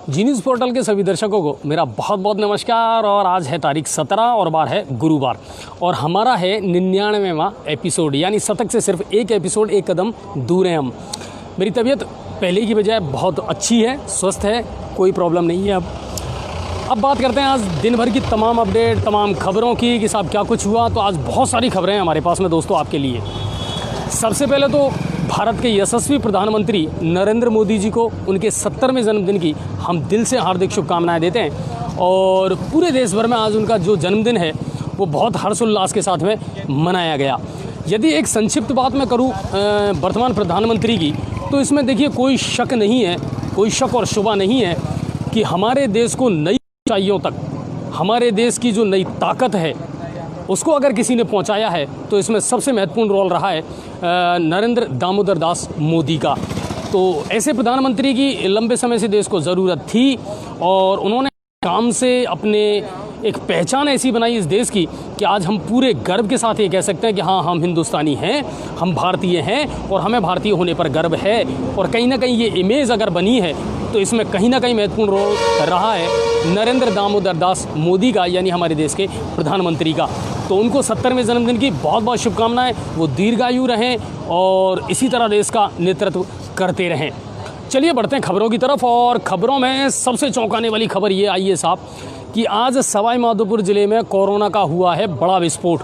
जी news portal के सभी दर्शकों को मेरा बहुत बहुत नमस्कार। और आज है तारीख 17 और बार है गुरुवार और हमारा है 99वां एपिसोड, यानी शतक से सिर्फ एक एपिसोड एक कदम दूर हैं हम। मेरी तबीयत पहले की बजाय बहुत अच्छी है, स्वस्थ है, कोई प्रॉब्लम नहीं है। अब बात करते हैं आज दिन भर की तमाम अपडेट, तमाम खबरों की कि साहब क्या कुछ हुआ। तो आज बहुत सारी खबरें हैं हमारे पास में दोस्तों आपके लिए। सबसे पहले तो भारत के यशस्वी प्रधानमंत्री नरेंद्र मोदी जी को उनके 70वें जन्मदिन की हम दिल से हार्दिक शुभकामनाएं देते हैं। और पूरे देश भर में आज उनका जो जन्मदिन है वो बहुत हर्षोल्लास के साथ में मनाया गया। यदि एक संक्षिप्त बात मैं करूं वर्तमान प्रधानमंत्री की, तो इसमें देखिए कोई शक नहीं है, कोई शक और शुबा नहीं है कि हमारे देश को नई ऊंचाइयों तक, हमारे देश की जो नई ताकत है उसको अगर किसी ने पहुंचाया है तो इसमें सबसे महत्वपूर्ण रोल रहा है नरेंद्र दामोदर दास मोदी का। तो ऐसे प्रधानमंत्री की लंबे समय से देश को ज़रूरत थी और उन्होंने काम से अपने एक पहचान ऐसी बनाई इस देश की कि आज हम पूरे गर्व के साथ ये कह सकते हैं कि हाँ, हम हिंदुस्तानी हैं, हम भारतीय हैं और हमें भारतीय होने पर गर्व है। और कहीं ना कहीं ये इमेज अगर बनी है तो इसमें कहीं ना कहीं महत्वपूर्ण रोल रहा है नरेंद्र दामोदर दास मोदी का, यानी हमारे देश के प्रधानमंत्री का। तो उनको 70वें जन्मदिन की बहुत बहुत शुभकामनाएं, वो दीर्घायु रहें और इसी तरह देश का नेतृत्व करते रहें। चलिए बढ़ते हैं खबरों की तरफ। और खबरों में सबसे चौंकाने वाली खबर ये आई है साहब कि आज सवाई माधोपुर ज़िले में कोरोना का हुआ है बड़ा विस्फोट।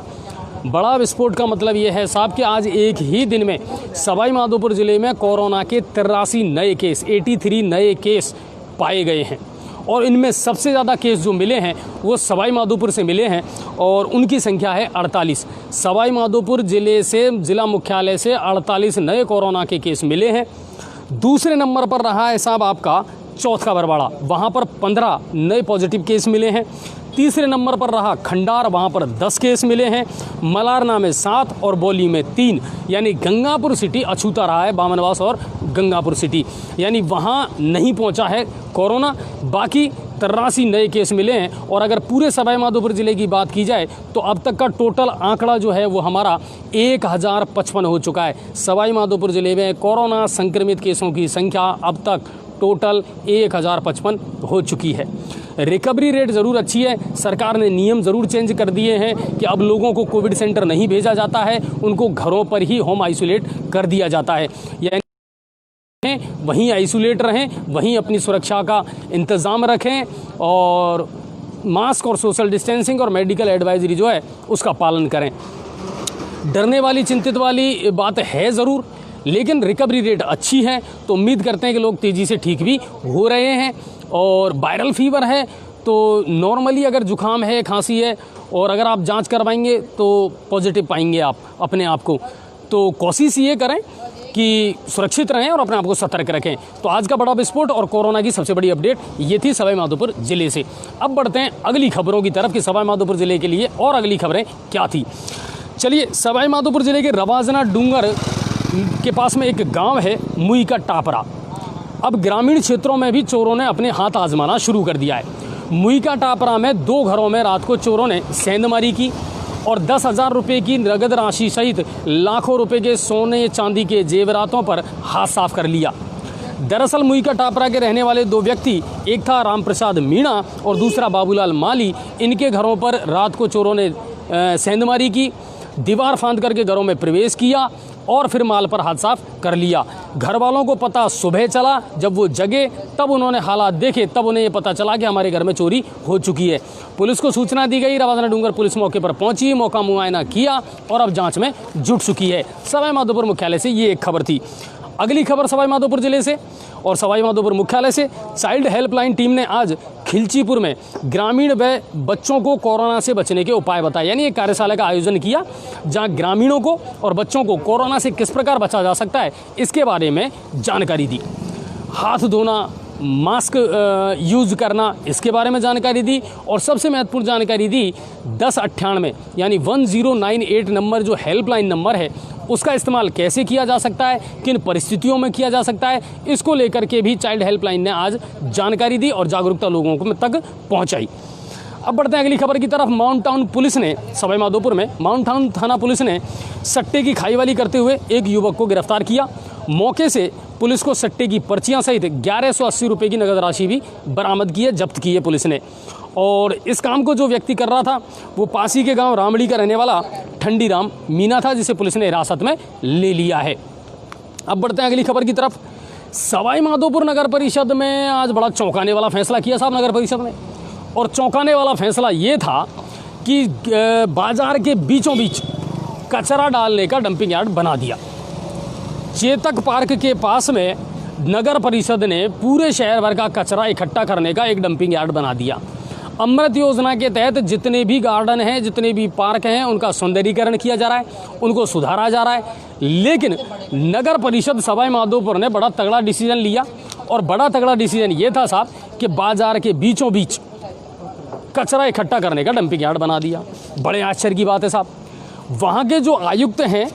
बड़ा विस्फोट का मतलब ये है साहब कि आज एक ही दिन में सवाई माधोपुर ज़िले में कोरोना के 83 नए केस, 83 नए केस पाए गए हैं। और इनमें सबसे ज़्यादा केस जो मिले हैं वो सवाई माधोपुर से मिले हैं और उनकी संख्या है 48। सवाई माधोपुर ज़िले से, ज़िला मुख्यालय से 48 नए कोरोना के केस मिले हैं। दूसरे नंबर पर रहा है साहब आपका चौथ का बरवाड़ा, वहाँ पर 15 नए पॉजिटिव केस मिले हैं। तीसरे नंबर पर रहा खंडार, वहाँ पर 10 केस मिले हैं। मलारना में 7 और बौली में 3, यानी गंगापुर सिटी अछूता रहा है, बामनवास और गंगापुर सिटी, यानी वहाँ नहीं पहुँचा है कोरोना। बाकी 83 नए केस मिले हैं। और अगर पूरे सवाई माधोपुर ज़िले की बात की जाए तो अब तक का टोटल आंकड़ा जो है वो हमारा 1055 हो चुका है। सवाई माधोपुर ज़िले में कोरोना संक्रमित केसों की संख्या अब तक टोटल 1055 हो चुकी है। रिकवरी रेट ज़रूर अच्छी है। सरकार ने नियम ज़रूर चेंज कर दिए हैं कि अब लोगों को कोविड सेंटर नहीं भेजा जाता है, उनको घरों पर ही होम आइसोलेट कर दिया जाता है। यानी वहीं आइसोलेट रहें, वहीं अपनी सुरक्षा का इंतज़ाम रखें और मास्क और सोशल डिस्टेंसिंग और मेडिकल एडवाइजरी जो है उसका पालन करें। डरने वाली, चिंतित वाली बात है ज़रूर, लेकिन रिकवरी रेट अच्छी है तो उम्मीद करते हैं कि लोग तेज़ी से ठीक भी हो रहे हैं। और वायरल फीवर है तो नॉर्मली अगर जुकाम है, खांसी है और अगर आप जांच करवाएंगे तो पॉजिटिव पाएंगे आप अपने आप को। तो कोशिश ये करें कि सुरक्षित रहें और अपने आप को सतर्क रखें। तो आज का बड़ा विस्फोट और कोरोना की सबसे बड़ी अपडेट ये थी सवाई माधोपुर ज़िले से। अब बढ़ते हैं अगली खबरों की तरफ कि सवाई माधोपुर ज़िले के लिए और अगली खबरें क्या थी। चलिए, सवाई माधोपुर ज़िले के रवाजना डूंगर के पास में एक गांव है मुई का टापरा। अब ग्रामीण क्षेत्रों में भी चोरों ने अपने हाथ आजमाना शुरू कर दिया है। मुई का टापरा में 2 घरों में रात को चोरों ने सेंधमारी की और 10,000 रुपये की नगद राशि सहित लाखों रुपए के सोने चांदी के जेवरातों पर हाथ साफ कर लिया। दरअसल मुई का टापरा के रहने वाले 2 व्यक्ति, एक था राम प्रसाद मीणा और दूसरा बाबूलाल माली, इनके घरों पर रात को चोरों ने सेंधमारी की, दीवार फांद करके घरों में प्रवेश किया और फिर माल पर हाथ साफ कर लिया। घर वालों को पता सुबह चला, जब वो जगे तब उन्होंने हालात देखे, तब उन्हें ये पता चला कि हमारे घर में चोरी हो चुकी है। पुलिस को सूचना दी गई। रवाजना डूंगर पुलिस मौके पर पहुंची, मौका मुआयना किया और अब जांच में जुट चुकी है। सवाई माधोपुर मुख्यालय से ये एक खबर थी। अगली खबर सवाई माधोपुर ज़िले से और सवाई माधोपुर मुख्यालय से। चाइल्ड हेल्पलाइन टीम ने आज खिलचीपुर में ग्रामीण व बच्चों को कोरोना से बचने के उपाय बताए, यानी एक कार्यशाला का आयोजन किया जहां ग्रामीणों को और बच्चों को कोरोना से किस प्रकार बचा जा सकता है इसके बारे में जानकारी दी। हाथ धोना, मास्क यूज़ करना, इसके बारे में जानकारी दी और सबसे महत्वपूर्ण जानकारी दी 1098 यानी 1098 नंबर जो हेल्पलाइन नंबर है उसका इस्तेमाल कैसे किया जा सकता है, किन परिस्थितियों में किया जा सकता है, इसको लेकर के भी चाइल्ड हेल्पलाइन ने आज जानकारी दी और जागरूकता लोगों को तक पहुंचाई। अब बढ़ते हैं अगली खबर की तरफ। माउंट टाउन पुलिस ने, सवाई माधोपुर में माउंट टाउन थाना पुलिस ने सट्टे की खाईवाली करते हुए एक युवक को गिरफ्तार किया। मौके से पुलिस को सट्टे की पर्चियां सहित 1180 रुपये की नगद राशि भी बरामद की है, जब्त की है पुलिस ने। और इस काम को जो व्यक्ति कर रहा था वो पासी के गांव रामड़ी का रहने वाला ठंडी राम मीना था, जिसे पुलिस ने हिरासत में ले लिया है। अब बढ़ते हैं अगली खबर की तरफ। सवाई माधोपुर नगर परिषद में आज बड़ा चौंकाने वाला फैसला किया साहब नगर परिषद ने। और चौंकाने वाला फैसला ये था कि बाजार के बीचों बीच कचरा डालने का डंपिंग यार्ड बना दिया। चेतक पार्क के पास में नगर परिषद ने पूरे शहर भर का कचरा इकट्ठा करने का एक डंपिंग यार्ड बना दिया। अमृत योजना के तहत जितने भी गार्डन हैं, जितने भी पार्क हैं, उनका सौंदर्यीकरण किया जा रहा है, उनको सुधारा जा रहा है। लेकिन नगर परिषद सवाई माधोपुर ने बड़ा तगड़ा डिसीजन लिया। और बड़ा तगड़ा डिसीजन ये था साहब कि बाजार के बीचों बीच कचरा इकट्ठा करने का डंपिंग यार्ड बना दिया। बड़े आश्चर्य की बात है साहब। वहाँ के जो आयुक्त हैं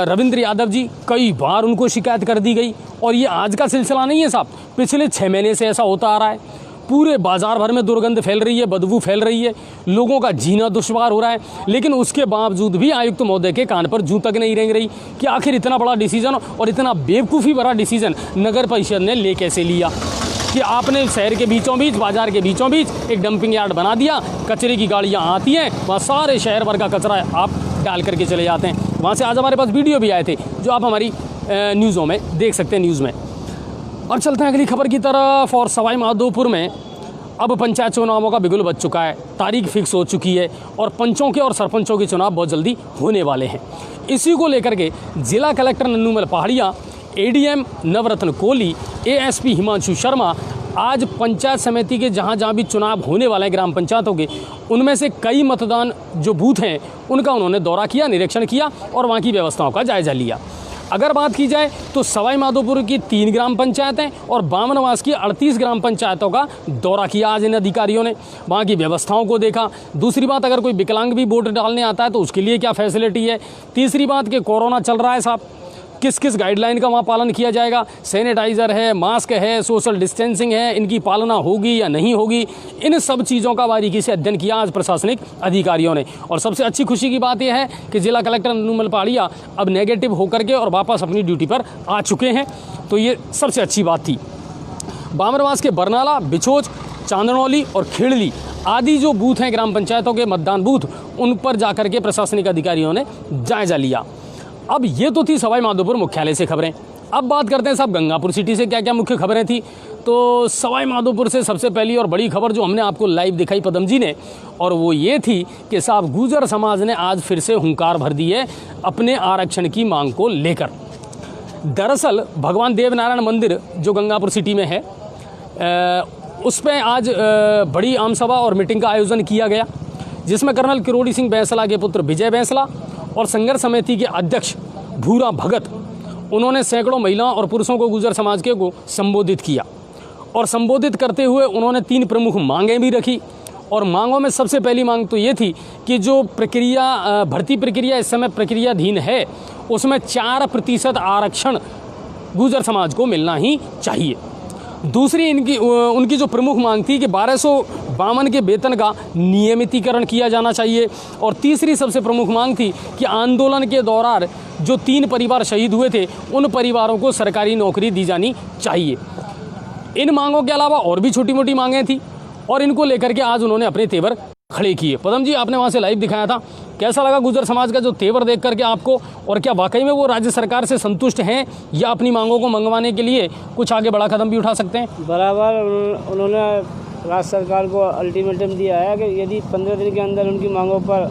रविंद्र यादव जी, कई बार उनको शिकायत कर दी गई। और ये आज का सिलसिला नहीं है साहब, पिछले 6 महीने से ऐसा होता आ रहा है। पूरे बाजार भर में दुर्गंध फैल रही है, बदबू फैल रही है, लोगों का जीना दुश्वार हो रहा है। लेकिन उसके बावजूद भी आयुक्त महोदय के कान पर जूं तक नहीं रेंग रही कि आखिर इतना बड़ा डिसीजन और इतना बेवकूफ़ी भरा डिसीजन नगर परिषद ने ले कैसे लिया कि आपने शहर के बीचों बीच, बाजार के बीचों बीच एक डंपिंग यार्ड बना दिया। कचरे की गाड़ियाँ आती हैं, वहाँ सारे शहर भर का कचरा आप डाल करके चले जाते हैं। वहाँ से आज हमारे पास वीडियो भी आए थे जो आप हमारी न्यूज़ों में देख सकते हैं, न्यूज़ में। और चलते हैं अगली खबर की तरफ। और सवाई माधोपुर में अब पंचायत चुनावों का बिगुल बज चुका है, तारीख फिक्स हो चुकी है और पंचों के और सरपंचों के चुनाव बहुत जल्दी होने वाले हैं। इसी को लेकर के जिला कलेक्टर नन्नूमल पहाड़िया, एडीएम नवरत्न कोहली, एएसपी हिमांशु शर्मा आज पंचायत समिति के जहाँ जहाँ भी चुनाव होने वाले हैं ग्राम पंचायतों के, उनमें से कई मतदान जो बूथ हैं उनका उन्होंने दौरा किया, निरीक्षण किया और वहाँ की व्यवस्थाओं का जायजा लिया। अगर बात की जाए तो सवाई माधोपुर की 3 ग्राम पंचायतें और बामनवास की 38 ग्राम पंचायतों का दौरा किया आज इन अधिकारियों ने, वहाँ की व्यवस्थाओं को देखा। दूसरी बात, अगर कोई विकलांग भी वोट डालने आता है तो उसके लिए क्या फैसिलिटी है। तीसरी बात कि कोरोना चल रहा है साहब, किस किस गाइडलाइन का वहाँ पालन किया जाएगा, सैनिटाइज़र है, मास्क है, सोशल डिस्टेंसिंग है, इनकी पालना होगी या नहीं होगी, इन सब चीज़ों का बारीकी से अध्ययन किया आज प्रशासनिक अधिकारियों ने। और सबसे अच्छी खुशी की बात यह है कि जिला कलेक्टर नन्नूमल पहाड़िया अब नेगेटिव होकर के और वापस अपनी ड्यूटी पर आ चुके हैं, तो ये सबसे अच्छी बात थी। बामनवास के बरनाला, बिछोज, चांदनौली और खेड़ली आदि जो बूथ हैं ग्राम पंचायतों के मतदान बूथ, उन पर जाकर के प्रशासनिक अधिकारियों ने जायजा लिया। अब ये तो थी सवाई माधोपुर मुख्यालय से खबरें। अब बात करते हैं साहब गंगापुर सिटी से क्या क्या मुख्य खबरें थी। तो सवाई माधोपुर से सबसे पहली और बड़ी खबर जो हमने आपको लाइव दिखाई पदम जी ने, और वो ये थी कि साहब गुर्जर समाज ने आज फिर से हुंकार भर दी है अपने आरक्षण की मांग को लेकर। दरअसल भगवान देवनारायण मंदिर जो गंगापुर सिटी में है, उस पर आज बड़ी आमसभा और मीटिंग का आयोजन किया गया, जिसमें कर्नल किरोड़ी सिंह बैंसला के पुत्र विजय बैंसला और संघर्ष समिति के अध्यक्ष भूरा भगत, उन्होंने सैकड़ों महिलाओं और पुरुषों को गुर्जर समाज के को संबोधित किया। और संबोधित करते हुए उन्होंने 3 प्रमुख मांगें भी रखी। और मांगों में सबसे पहली मांग तो ये थी कि जो प्रक्रिया, भर्ती प्रक्रिया इस समय प्रक्रियाधीन है, उसमें 4% आरक्षण गुर्जर समाज को मिलना ही चाहिए। दूसरी उनकी जो प्रमुख मांग थी कि 1252 के वेतन का नियमितीकरण किया जाना चाहिए। और तीसरी सबसे प्रमुख मांग थी कि आंदोलन के दौरान जो 3 परिवार शहीद हुए थे, उन परिवारों को सरकारी नौकरी दी जानी चाहिए। इन मांगों के अलावा और भी छोटी मोटी मांगें थी और इनको लेकर के आज उन्होंने अपने तेवर खड़े किए। पदम जी, आपने वहाँ से लाइव दिखाया था, कैसा लगा गुर्जर समाज का जो तेवर देख करके आपको, और क्या वाकई में वो राज्य सरकार से संतुष्ट हैं या अपनी मांगों को मंगवाने के लिए कुछ आगे बड़ा कदम भी उठा सकते हैं? बराबर उन्होंने राज्य सरकार को अल्टीमेटम दिया है कि यदि 15 दिन के अंदर उनकी मांगों पर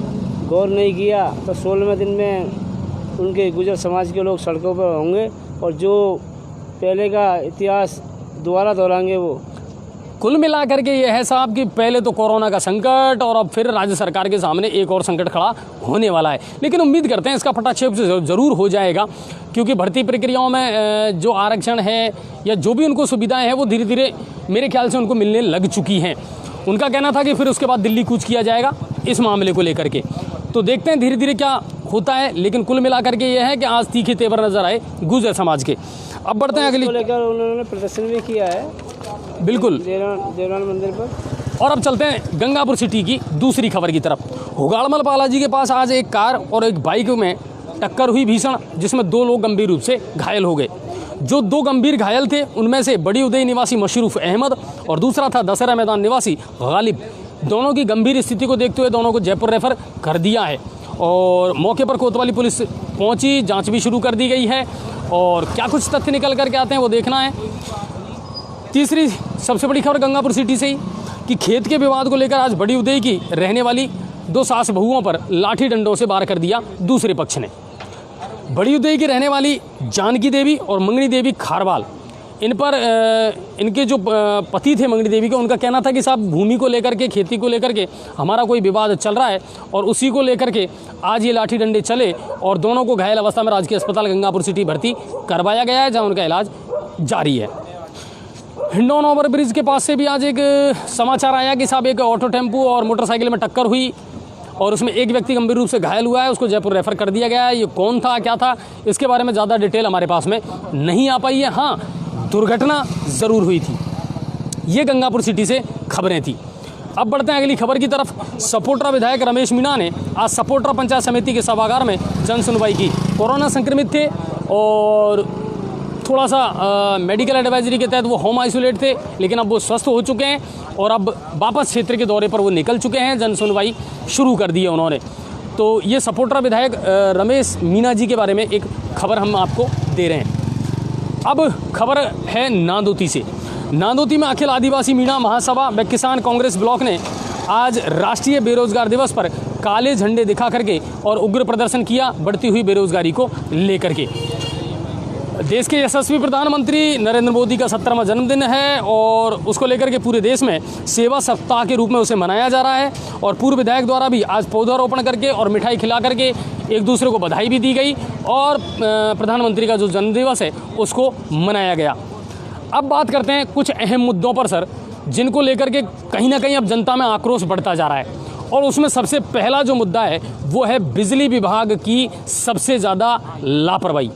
गौर नहीं किया तो 16वें दिन में उनके गुर्जर समाज के लोग सड़कों पर होंगे और जो पहले का इतिहास दोबारा दोहराएंगे। वो कुल मिलाकर के ये है साहब कि पहले तो कोरोना का संकट और अब फिर राज्य सरकार के सामने एक और संकट खड़ा होने वाला है। लेकिन उम्मीद करते हैं इसका फटाक्षेप से ज़रूर हो जाएगा, क्योंकि भर्ती प्रक्रियाओं में जो आरक्षण है या जो भी उनको सुविधाएं हैं वो धीरे धीरे मेरे ख्याल से उनको मिलने लग चुकी हैं। उनका कहना था कि फिर उसके बाद दिल्ली कूच किया जाएगा इस मामले को लेकर के, तो देखते हैं धीरे धीरे क्या होता है। लेकिन कुल मिलाकर के ये है कि आज तीखे तेवर नजर आए गुर्जर समाज के। अब बढ़ते हैं अगली। लेकर उन्होंने प्रदर्शन भी किया है, बिल्कुल देवनारायण मंदिर पर। और अब चलते हैं गंगापुर सिटी की दूसरी खबर की तरफ। हुगाड़मल बालाजी के पास आज एक कार और एक बाइक में टक्कर हुई भीषण, जिसमें 2 लोग गंभीर रूप से घायल हो गए। जो 2 गंभीर घायल थे उनमें से बड़ी उदय निवासी मशरूफ अहमद और दूसरा था दशहरा मैदान निवासी गालिब। दोनों की गंभीर स्थिति को देखते हुए दोनों को जयपुर रेफर कर दिया है और मौके पर कोतवाली पुलिस पहुंची, जांच भी शुरू कर दी गई है और क्या कुछ तथ्य निकल करके आते हैं वो देखना है। तीसरी सबसे बड़ी खबर गंगापुर सिटी से ही कि खेत के विवाद को लेकर आज बड़ी उदय की रहने वाली 2 सास बहुओं पर लाठी डंडों से वार कर दिया दूसरे पक्ष ने। बड़ी उदय की रहने वाली जानकी देवी और मंगनी देवी खारवाल, इन पर इनके जो पति थे मंगनी देवी के, उनका कहना था कि साहब भूमि को लेकर के, खेती को लेकर के हमारा कोई विवाद चल रहा है और उसी को लेकर के आज ये लाठी डंडे चले और दोनों को घायल अवस्था में राजकीय अस्पताल गंगापुर सिटी भर्ती करवाया गया है, जहां उनका इलाज जारी है। हिंडौन ओवर ब्रिज के पास से भी आज एक समाचार आया कि साहब एक ऑटो टेम्पो और मोटरसाइकिल में टक्कर हुई और उसमें एक व्यक्ति गंभीर रूप से घायल हुआ है, उसको जयपुर रेफर कर दिया गया है। ये कौन था, क्या था, इसके बारे में ज़्यादा डिटेल हमारे पास में नहीं आ पाई है। हाँ, दुर्घटना ज़रूर हुई थी। ये गंगापुर सिटी से खबरें थी। अब बढ़ते हैं अगली खबर की तरफ। सपोट्रा विधायक रमेश मीणा ने आज सपोट्रा पंचायत समिति के सभागार में जन सुनवाई की। कोरोना संक्रमित थे और थोड़ा सा मेडिकल एडवाइजरी के तहत वो होम आइसोलेट थे, लेकिन अब वो स्वस्थ हो चुके हैं और अब वापस क्षेत्र के दौरे पर वो निकल चुके हैं। जन सुनवाई शुरू कर दी है उन्होंने। तो ये सपोट्रा विधायक रमेश मीणा जी के बारे में एक खबर हम आपको दे रहे हैं। अब खबर है नांदोती से। नांदोती में अखिल आदिवासी मीणा महासभा व किसान कांग्रेस ब्लॉक ने आज राष्ट्रीय बेरोजगार दिवस पर काले झंडे दिखा करके और उग्र प्रदर्शन किया बढ़ती हुई बेरोजगारी को लेकर के। देश के यशस्वी प्रधानमंत्री नरेंद्र मोदी का 17वां जन्मदिन है और उसको लेकर के पूरे देश में सेवा सप्ताह के रूप में उसे मनाया जा रहा है और पूर्व विधायक द्वारा भी आज पौधारोपण करके और मिठाई खिला करके एक दूसरे को बधाई भी दी गई और प्रधानमंत्री का जो जन्मदिवस है उसको मनाया गया। अब बात करते हैं कुछ अहम मुद्दों पर सर, जिनको लेकर के कहीं ना कहीं अब जनता में आक्रोश बढ़ता जा रहा है और उसमें सबसे पहला जो मुद्दा है वो है बिजली विभाग की सबसे ज़्यादा लापरवाही।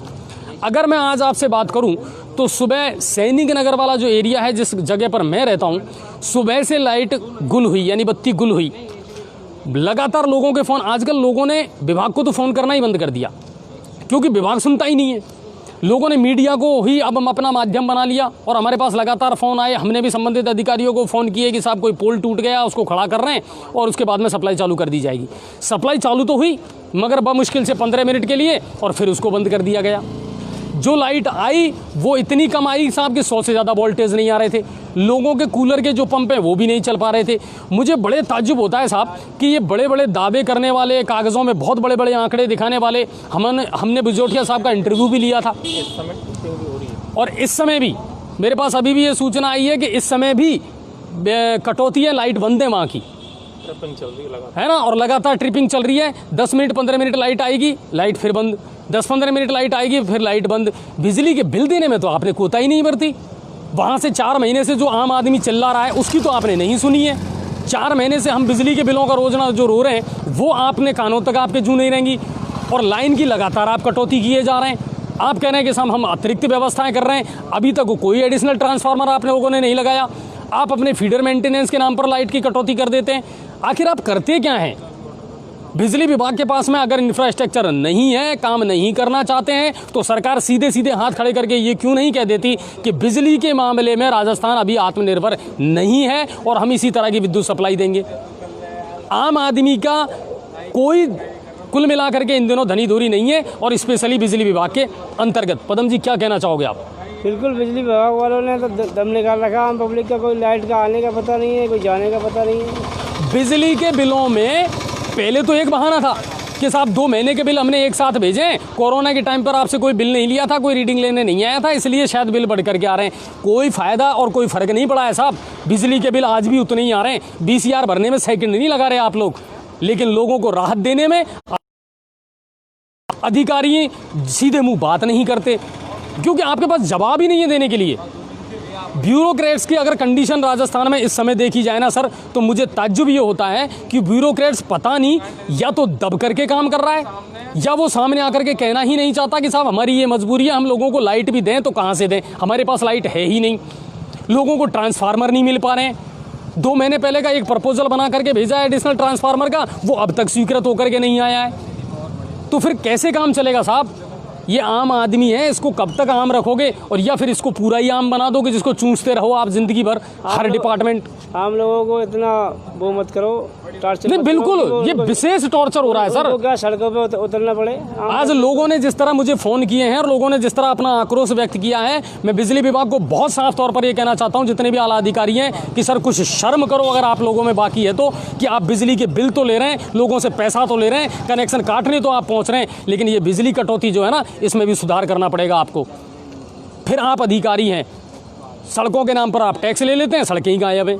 अगर मैं आज आपसे बात करूं तो सुबह सैनिक नगर वाला जो एरिया है, जिस जगह पर मैं रहता हूं, सुबह से लाइट गुल हुई, यानी बत्ती गुल हुई। लगातार लोगों के फ़ोन, आजकल लोगों ने विभाग को तो फ़ोन करना ही बंद कर दिया क्योंकि विभाग सुनता ही नहीं है। लोगों ने मीडिया को ही अब हम अपना माध्यम बना लिया और हमारे पास लगातार फ़ोन आए। हमने भी संबंधित अधिकारियों को फ़ोन किए कि साहब कोई पोल टूट गया, उसको खड़ा कर रहे हैं और उसके बाद में सप्लाई चालू कर दी जाएगी। सप्लाई चालू तो हुई मगर बमुश्किल से 15 मिनट के लिए और फिर उसको बंद कर दिया गया। जो लाइट आई वो इतनी कम आई साहब कि 100 से ज़्यादा वोल्टेज नहीं आ रहे थे। लोगों के कूलर के जो पंप हैं वो भी नहीं चल पा रहे थे। मुझे बड़े ताज्जुब होता है साहब कि ये बड़े बड़े दावे करने वाले, कागज़ों में बहुत बड़े बड़े आंकड़े दिखाने वाले, हमने बिजोटिया साहब का इंटरव्यू भी लिया था और इस समय भी मेरे पास अभी भी ये सूचना आई है कि इस समय भी कटौती है, लाइट बंद है वहाँ की, है ना, और लगातार ट्रिपिंग चल रही है। 10 मिनट 15 मिनट लाइट आएगी, लाइट फिर बंद, 10-15 मिनट लाइट आएगी फिर लाइट बंद। बिजली के बिल देने में तो आपने कोताही नहीं बरती। वहाँ से 4 महीने से जो आम आदमी चिल्ला रहा है उसकी तो आपने नहीं सुनी है। 4 महीने से हम बिजली के बिलों का रोजाना जो रो रहे हैं वो आपने कानों तक आपके जू नहीं रहेंगी और लाइन की लगातार आप कटौती किए जा रहे हैं। आप कह रहे हैं कि साहब हम अतिरिक्त व्यवस्थाएं कर रहे हैं, अभी तक कोई एडिशनल ट्रांसफार्मर आप लोगों ने नहीं लगाया। आप अपने फीडर मेंटेनेंस के नाम पर लाइट की कटौती कर देते हैं। आखिर आप करते क्या हैं? बिजली विभाग के पास में अगर इंफ्रास्ट्रक्चर नहीं है, काम नहीं करना चाहते हैं, तो सरकार सीधे सीधे हाथ खड़े करके ये क्यों नहीं कह देती कि बिजली के मामले में राजस्थान अभी आत्मनिर्भर नहीं है और हम इसी तरह की विद्युत सप्लाई देंगे। आम आदमी का कोई कुल मिलाकर के इन दिनों धनी धूरी नहीं है और स्पेशली बिजली विभाग के अंतर्गत। पदम जी क्या कहना चाहोगे आप? बिल्कुल, बिजली विभाग वालों ने तो दम निकाल रखा। आम पब्लिक का कोई लाइट का आने का पता नहीं है, कोई जाने का पता नहीं है। बिजली के बिलों में पहले तो एक बहाना था कि साहब 2 महीने के बिल हमने एक साथ भेजे, कोरोना के टाइम पर आपसे कोई बिल नहीं लिया था, कोई रीडिंग लेने नहीं आया था, इसलिए शायद बिल बढ़ करके आ रहे हैं। कोई फ़ायदा और कोई फ़र्क नहीं पड़ा है साहब। बिजली के बिल आज भी उतने ही आ रहे हैं। BCR भरने में सेकंड नहीं लगा रहे आप लोग, लेकिन लोगों को राहत देने में अधिकारी सीधे मुंह बात नहीं करते क्योंकि आपके पास जवाब ही नहीं है देने के लिए। ब्यूरोक्रेट्स की अगर कंडीशन राजस्थान में इस समय देखी जाए ना सर, तो मुझे ताज्जुब ये होता है कि ब्यूरोक्रेट्स पता नहीं या तो दब करके काम कर रहा है या वो सामने आकर के कहना ही नहीं चाहता कि साहब हमारी ये मजबूरी है, हम लोगों को लाइट भी दें तो कहाँ से दें, हमारे पास लाइट है ही नहीं, लोगों को ट्रांसफार्मर नहीं मिल पा रहे हैं। 2 महीने पहले का एक प्रपोजल बना करके भेजा है एडिशनल ट्रांसफार्मर का, वो अब तक स्वीकृत होकर के नहीं आया है। तो फिर कैसे काम चलेगा साहब? ये आम आदमी है, इसको कब तक आम रखोगे? और या फिर इसको पूरा ही आम बना दोगे जिसको चूसते रहो आप जिंदगी भर हर डिपार्टमेंट? आम लोगों को इतना वो मत करो, टॉर्चर नहीं मत बिल्कुल, करो कि ये उनको- विशेष टॉर्चर हो रहा है सर। उनको क्या सड़कों पे उतरना पड़े? आज लोगों ने जिस तरह मुझे फ़ोन किए हैं और लोगों ने जिस तरह अपना आक्रोश व्यक्त किया है, मैं बिजली विभाग को बहुत साफ तौर पर ये कहना चाहता हूं, जितने भी आला अधिकारी हैं, कि सर कुछ शर्म करो अगर आप लोगों में बाकी है तो, कि आप बिजली के बिल तो ले रहे हैं, लोगों से पैसा तो ले रहे हैं, कनेक्शन काटने तो आप पहुंच रहे हैं, लेकिन ये बिजली कटौती जो है ना, इसमें भी सुधार करना पड़ेगा आपको। फिर आप अधिकारी हैं, सड़कों के नाम पर आप टैक्स ले लेते हैं, सड़कें ही गायब हैं।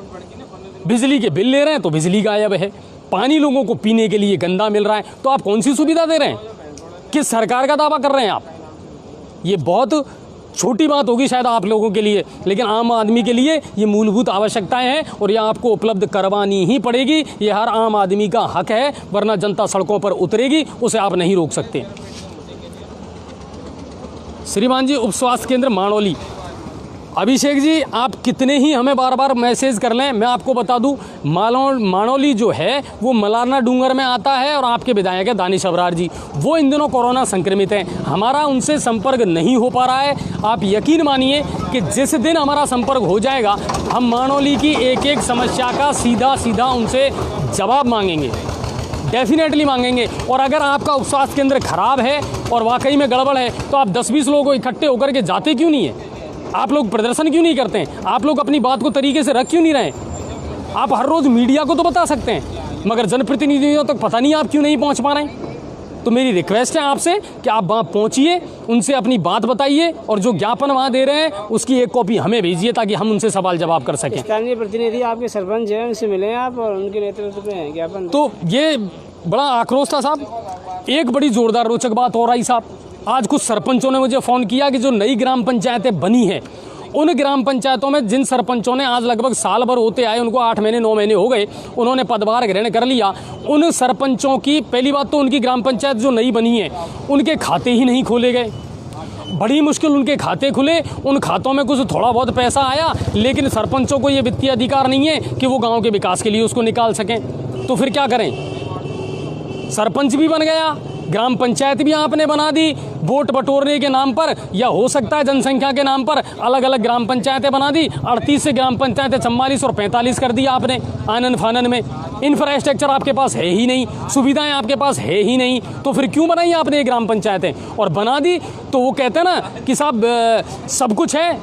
बिजली के बिल ले रहे हैं तो बिजली गायब है। पानी लोगों को पीने के लिए गंदा मिल रहा है, तो आप कौन सी सुविधा दे रहे हैं? किस सरकार का दावा कर रहे हैं आप? ये बहुत छोटी बात होगी शायद आप लोगों के लिए, लेकिन आम आदमी के लिए ये मूलभूत आवश्यकताएं हैं और ये आपको उपलब्ध करवानी ही पड़ेगी। ये हर आम आदमी का हक है, वरना जनता सड़कों पर उतरेगी, उसे आप नहीं रोक सकते। श्रीमान जी, उप स्वास्थ्य केंद्र माणोली। अभिषेक जी, आप कितने ही हमें बार बार मैसेज कर लें, मैं आपको बता दूं, माणोली जो है वो मलारना डूंगर में आता है और आपके विधायक है दानिश अबरार जी, वो इन दिनों कोरोना संक्रमित हैं। हमारा उनसे संपर्क नहीं हो पा रहा है। आप यकीन मानिए कि जिस दिन हमारा संपर्क हो जाएगा, हम माणोली की एक एक समस्या का सीधा सीधा उनसे जवाब मांगेंगे, डेफिनेटली मांगेंगे। और अगर आपका उप स्वास्थ्य केंद्र खराब है और वाकई में गड़बड़ है, तो आप 10-20 लोगों को इकट्ठे होकर के जाते क्यों नहीं है? आप लोग प्रदर्शन क्यों नहीं करते हैं? आप लोग अपनी बात को तरीके से रख क्यों नहीं रहे? आप हर रोज़ मीडिया को तो बता सकते हैं, मगर जनप्रतिनिधियों तक पता नहीं आप क्यों नहीं पहुंच पा रहे हैं। तो मेरी रिक्वेस्ट है आपसे कि आप वहाँ पहुँचिए, उनसे अपनी बात बताइए और जो ज्ञापन वहाँ दे रहे हैं उसकी एक कॉपी हमें भेजिए ताकि हम उनसे सवाल जवाब कर सकें। स्थानीय प्रतिनिधि आपके सरपंच हैं, उनसे मिले आप और उनके नेतृत्व में ज्ञापन। तो ये बड़ा आक्रोश था साहब। एक बड़ी जोरदार रोचक बात हो रही साहब, आज कुछ सरपंचों ने मुझे फ़ोन किया कि जो नई ग्राम पंचायतें बनी हैं, उन ग्राम पंचायतों में जिन सरपंचों ने आज लगभग साल भर होते आए, उनको 8 महीने 9 महीने हो गए, उन्होंने पदभार ग्रहण कर लिया, उन सरपंचों की पहली बात तो उनकी ग्राम पंचायत जो नई बनी है उनके खाते ही नहीं खोले गए। बड़ी मुश्किल उनके खाते खुले, उन खातों में कुछ थोड़ा बहुत पैसा आया, लेकिन सरपंचों को ये वित्तीय अधिकार नहीं है कि वो गाँव के विकास के लिए उसको निकाल सकें। तो फिर क्या करें? सरपंच भी बन गया, ग्राम पंचायत भी आपने बना दी, वोट बटोरने के नाम पर या हो सकता है जनसंख्या के नाम पर अलग अलग ग्राम पंचायतें बना दी। 38 से ग्राम पंचायतें 44 और 45 कर दी आपने आनन फानन में। इंफ्रास्ट्रक्चर आपके पास है ही नहीं, सुविधाएं आपके पास है ही नहीं, तो फिर क्यों बनाई आपने ये ग्राम पंचायतें? और बना दी तो वो कहते हैं ना कि साहब सब कुछ है,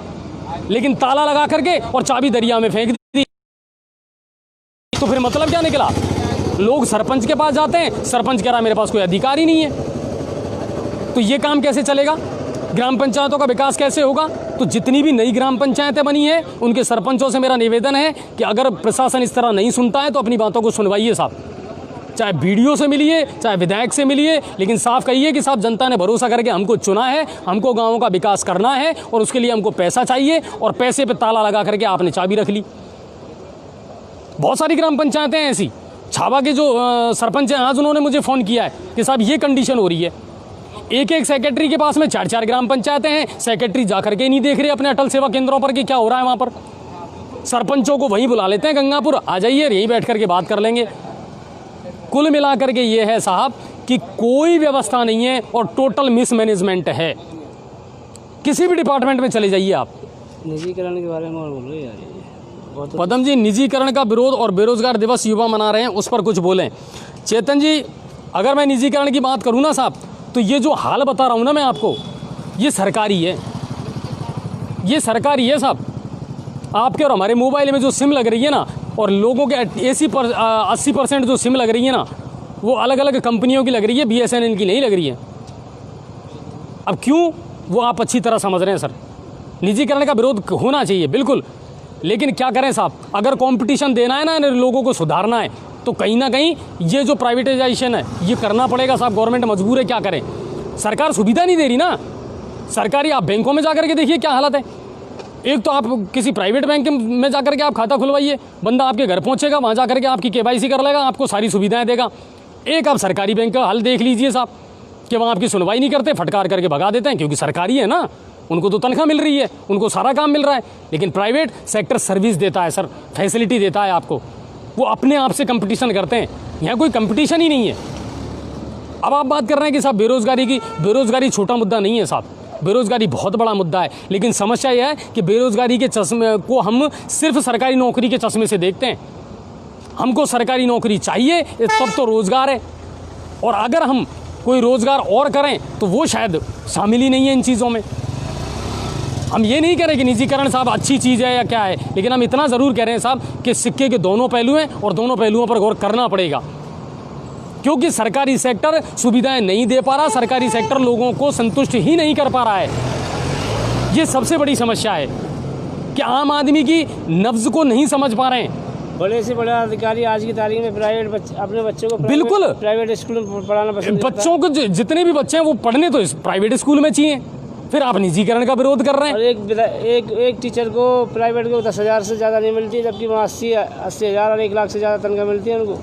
लेकिन ताला लगा करके और चाबी दरिया में फेंक दी। तो फिर मतलब क्या निकला? लोग सरपंच के पास जाते हैं, सरपंच कह रहा मेरे पास कोई अधिकार ही नहीं है। तो ये काम कैसे चलेगा? ग्राम पंचायतों का विकास कैसे होगा? तो जितनी भी नई ग्राम पंचायतें बनी हैं, उनके सरपंचों से मेरा निवेदन है कि अगर प्रशासन इस तरह नहीं सुनता है तो अपनी बातों को सुनवाइए साहब। चाहे वीडियो से मिलिए, चाहे विधायक से मिलिए, लेकिन साफ कहिए कि साहब जनता ने भरोसा करके हमको चुना है, हमको गाँवों का विकास करना है और उसके लिए हमको पैसा चाहिए, और पैसे पर ताला लगा करके आपने चाबी रख ली। बहुत सारी ग्राम पंचायतें हैं ऐसी। छावा के जो सरपंच हैं, आज उन्होंने मुझे फ़ोन किया है कि साहब ये कंडीशन हो रही है, एक एक सेक्रेटरी के पास में 4-4 ग्राम पंचायतें हैं, सेक्रेटरी जा करके नहीं देख रहे अपने अटल सेवा केंद्रों पर कि क्या हो रहा है वहाँ पर। सरपंचों को वहीं बुला लेते हैं गंगापुर, आ जाइए यहीं बैठ करके बात कर लेंगे। कुल मिला करके ये है साहब कि कोई व्यवस्था नहीं है और टोटल मिसमैनेजमेंट है। किसी भी डिपार्टमेंट में चले जाइए आप। निजीकरण के बारे में और बोलो यार। पदम जी, निजीकरण का विरोध और बेरोजगार दिवस युवा मना रहे हैं, उस पर कुछ बोलें। चेतन जी, अगर मैं निजीकरण की बात करूं ना साहब, तो ये जो हाल बता रहा हूं ना मैं आपको, ये सरकारी है, ये सरकारी है साहब। आपके और हमारे मोबाइल में जो सिम लग रही है ना, और लोगों के 80% जो सिम लग रही है ना, वो अलग अलग कंपनियों की लग रही है, BSNL की नहीं लग रही है। अब क्यों, वो आप अच्छी तरह समझ रहे हैं सर। निजीकरण का विरोध होना चाहिए बिल्कुल, लेकिन क्या करें साहब, अगर कंपटीशन देना है ना, लोगों को सुधारना है, तो कहीं ना कहीं ये जो प्राइवेटाइजेशन है ये करना पड़ेगा साहब। गवर्नमेंट मजबूर है, क्या करें? सरकार सुविधा नहीं दे रही ना। सरकारी आप बैंकों में जाकर के देखिए क्या हालत है। एक तो आप किसी प्राइवेट बैंक में जाकर के आप खाता खुलवाइए, बंदा आपके घर पहुंचेगा, वहाँ जाकर के आपकी KYC कर लेगा, आपको सारी सुविधाएं देगा। एक आप सरकारी बैंक का हाल देख लीजिए साहब, कि वहाँ आपकी सुनवाई नहीं करते, फटकार करके भगा देते हैं, क्योंकि सरकारी है ना, उनको तो तनख्वाह मिल रही है, उनको सारा काम मिल रहा है। लेकिन प्राइवेट सेक्टर सर्विस देता है सर, फैसिलिटी देता है आपको, वो अपने आप से कंपटीशन करते हैं, यहाँ कोई कंपटीशन ही नहीं है। अब आप बात कर रहे हैं कि साहब बेरोज़गारी की, बेरोज़गारी छोटा मुद्दा नहीं है साहब, बेरोज़गारी बहुत बड़ा मुद्दा है। लेकिन समस्या यह है कि बेरोज़गारी के चश्मे को हम सिर्फ सरकारी नौकरी के चश्मे से देखते हैं। हमको सरकारी नौकरी चाहिए तब तो रोज़गार है, और अगर हम कोई रोज़गार और करें तो वो शायद शामिल ही नहीं है इन चीज़ों में। हम ये नहीं कह रहे कि निजीकरण साहब अच्छी चीज़ है या क्या है, लेकिन हम इतना ज़रूर कह रहे हैं साहब कि सिक्के के दोनों पहलू हैं और दोनों पहलुओं पर गौर करना पड़ेगा, क्योंकि सरकारी सेक्टर सुविधाएं नहीं दे पा रहा, सरकारी सेक्टर लोगों को संतुष्ट ही नहीं कर पा रहा है। ये सबसे बड़ी समस्या है कि आम आदमी की नब्ज को नहीं समझ पा रहे हैं। बड़े से बड़ा अधिकारी आज की तारीख में प्राइवेट अपने बच्चों को बिल्कुल प्राइवेट स्कूल में पढ़ाना पसंद करता है। बच्चों को जितने भी बच्चे हैं वो पढ़ने तो इस प्राइवेट स्कूल में चाहिए, फिर आप निजीकरण का विरोध कर रहे हैं। और एक टीचर को प्राइवेट को 10,000 से ज़्यादा नहीं मिलती, जबकि वहाँ 80,000 और 1 लाख से ज़्यादा तनख्वाह मिलती है उनको,